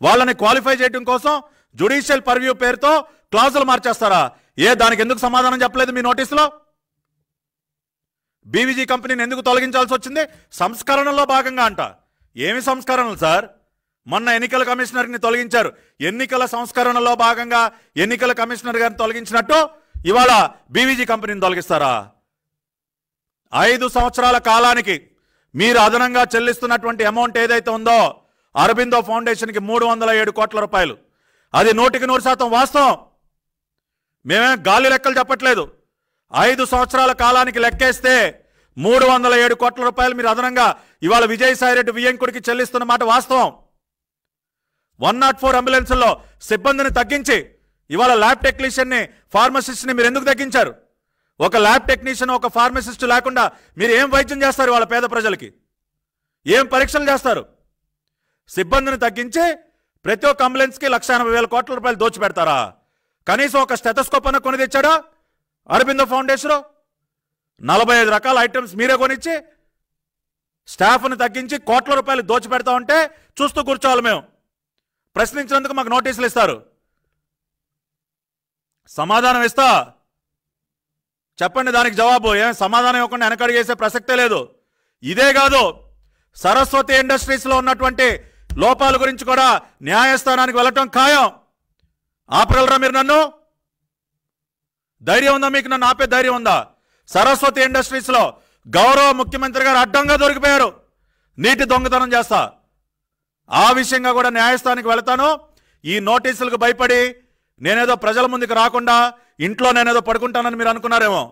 [SPEAKER 1] వాళ్ళని క్వాలిఫై చేయడం కోసం జ్యుడిషియల్ పర్వ్యూ పేరుతో క్లాజులు మార్చేస్తారా? దానికి ఎందుకు సమాధానం చెప్పలేదు మీ నోటీసులో? బీవీజీ కంపెనీని ఎందుకు తొలగించాల్సి వచ్చింది? సంస్కరణలో భాగంగా అంట. ఏమి సంస్కరణలు సార్? మొన్న ఎన్నికల కమిషనర్ని తొలగించారు. ఎన్నికల సంస్కరణలో భాగంగా ఎన్నికల కమిషనర్ గారిని తొలగించినట్టు ఇవాళ బీవీజీ కంపెనీని తొలగిస్తారా? 5 సంవత్సరాల కాలానికి మీరు అదనంగా చెల్లిస్తున్నటువంటి అమౌంట్ ఏదైతే ఉందో అరబిందో ఫౌండేషన్కి 307 కోట్ల రూపాయలు. అది 100% వాస్తవం. మేమేం గాలి లెక్కలు చెప్పట్లేదు. 5 సంవత్సరాల కాలానికి లెక్కేస్తే 307 కోట్ల రూపాయలు మీరు అదనంగా ఇవాళ విజయసాయిరెడ్డి వియ్యంకుడికి చెల్లిస్తున్న మాట వాస్తవం. 104 అంబులెన్సుల్లో సిబ్బందిని తగ్గించి ఇవాళ ల్యాబ్ టెక్నీషియన్ని, ఫార్మసిస్ట్ని మీరు ఎందుకు తగ్గించారు? ఒక ల్యాబ్ టెక్నీషియన్, ఒక ఫార్మసిస్ట్ లేకుండా మీరు ఏం వైద్యం చేస్తారు? వాళ్ళ పేద ప్రజలకి ఏం పరీక్షలు చేస్తారు? సిబ్బందిని తగ్గించి ప్రతి ఒక్క అంబులెన్స్కి 1,80,000 కోట్ల రూపాయలు దోచిపెడతారా? కనీసం ఒక స్టెథోస్కోప్ అన్న కొని తెచ్చాడా అరబిందో ఫౌండేషన్? 45 రకాల ఐటమ్స్ మీరే కొనిచ్చి స్టాఫ్ని తగ్గించి కోట్ల రూపాయలు దోచిపెడతా ఉంటే చూస్తూ కూర్చోవాలి మేము. ప్రశ్నించినందుకు మాకు నోటీసులు ఇస్తారు. సమాధానం ఇస్తా, చెప్పండి దానికి జవాబు. ఏం సమాధానం ఇవ్వకుండా వెనకడిగేసే ప్రసక్తే లేదు. ఇదే కాదు, సరస్వతి ఇండస్ట్రీస్లో ఉన్నటువంటి లోపాల గురించి కూడా న్యాయస్థానానికి వెళ్ళటం ఖాయం. ఆపగలరా మీరు నన్ను? ధైర్యం ఉందా మీకు? నన్ను ఆపే ధైర్యం ఉందా? సరస్వతి ఇండస్ట్రీస్లో గౌరవ ముఖ్యమంత్రి గారు అడ్డంగా దొరికిపోయారు. నీటి దొంగతనం చేస్తా ఆ విషయంగా కూడా న్యాయస్థానానికి వెళతాను. ఈ నోటీసులకు భయపడి నేనేదో ప్రజల ముందుకు రాకుండా ఇంట్లో నేనేదో పడుకుంటానని మీరు అనుకున్నారేమో.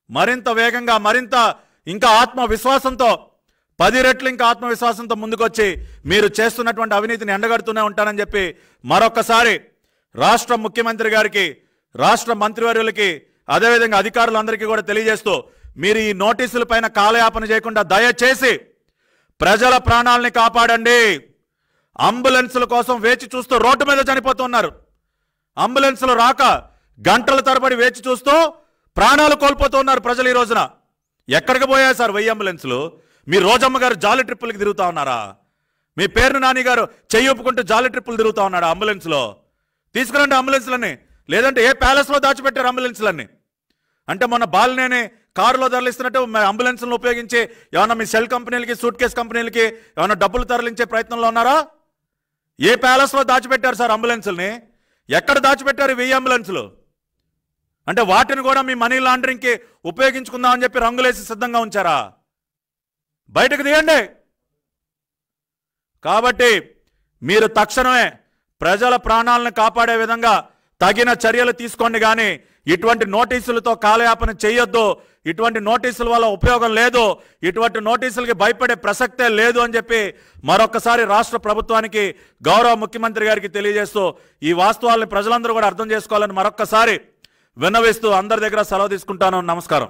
[SPEAKER 1] మరింత వేగంగా, మరింత ఇంకా ఆత్మవిశ్వాసంతో, 10 రెట్లు ఇంకా ఆత్మవిశ్వాసంతో ముందుకొచ్చి మీరు చేస్తున్నటువంటి అవినీతిని ఎండగడుతూనే ఉంటానని చెప్పి మరొక్కసారి రాష్ట్ర ముఖ్యమంత్రి గారికి, రాష్ట్ర మంత్రివర్యులకి, అదేవిధంగా అధికారులందరికీ కూడా తెలియజేస్తూ, మీరు ఈ నోటీసుల పైన కాలయాపన చేయకుండా దయచేసి ప్రజల ప్రాణాలని కాపాడండి. అంబులెన్సుల కోసం వేచి చూస్తూ రోడ్డు మీద చనిపోతున్నారు. అంబులెన్సులు రాక గంటల తరబడి వేచి చూస్తూ ప్రాణాలు కోల్పోతున్నారు ప్రజలు. ఈ రోజున ఎక్కడికి పోయాయి సార్ 1000 అంబులెన్సులు? మీ రోజమ్మ గారు జాలి ట్రిప్పులకి తిరుగుతా ఉన్నారా? మీ పేరును నాని గారు చెయ్యొప్పుకుంటూ జాలి ట్రిప్పులు తిరుగుతా ఉన్నాడు అంబులెన్స్లో? తీసుకురండి అంబులెన్స్లన్నీ, లేదంటే ఏ ప్యాలెస్లో దాచిపెట్టారు అంబులెన్స్లన్నీ? అంటే మొన్న బాలినేని కారులో తరలిస్తున్నట్టు అంబులెన్స్లను ఉపయోగించి ఏమన్నా మీ సెల్ కంపెనీలకి, సూట్ కేస్ కంపెనీలకి ఏమన్నా డబ్బులు తరలించే ప్రయత్నంలో ఉన్నారా? ఏ ప్యాలెస్లో దాచిపెట్టారు సార్ అంబులెన్స్ని? ఎక్కడ దాచిపెట్టారు 1000 అంబులెన్సులు? అంటే వాటిని కూడా మీ మనీ లాండరింగ్కి ఉపయోగించుకుందామని చెప్పి రంగులేసి సిద్ధంగా ఉంచారా? బయటకు తీయండి. కాబట్టి మీరు తక్షణమే ప్రజల ప్రాణాలను కాపాడే విధంగా తగిన చర్యలు తీసుకోండి. కానీ ఇటువంటి నోటీసులతో కాలయాపన చేయొద్దు. ఇటువంటి నోటీసుల వల్ల ఉపయోగం లేదు. ఇటువంటి నోటీసులకి భయపడే ప్రసక్తే లేదు అని చెప్పి మరొకసారి రాష్ట్ర ప్రభుత్వానికి, గౌరవ ముఖ్యమంత్రి గారికి తెలియజేస్తూ ఈ వాస్తవాలను ప్రజలందరూ కూడా అర్థం చేసుకోవాలని మరొక్కసారి విన్నవిస్తూ అందరి దగ్గర సెలవు తీసుకుంటాను. నమస్కారం.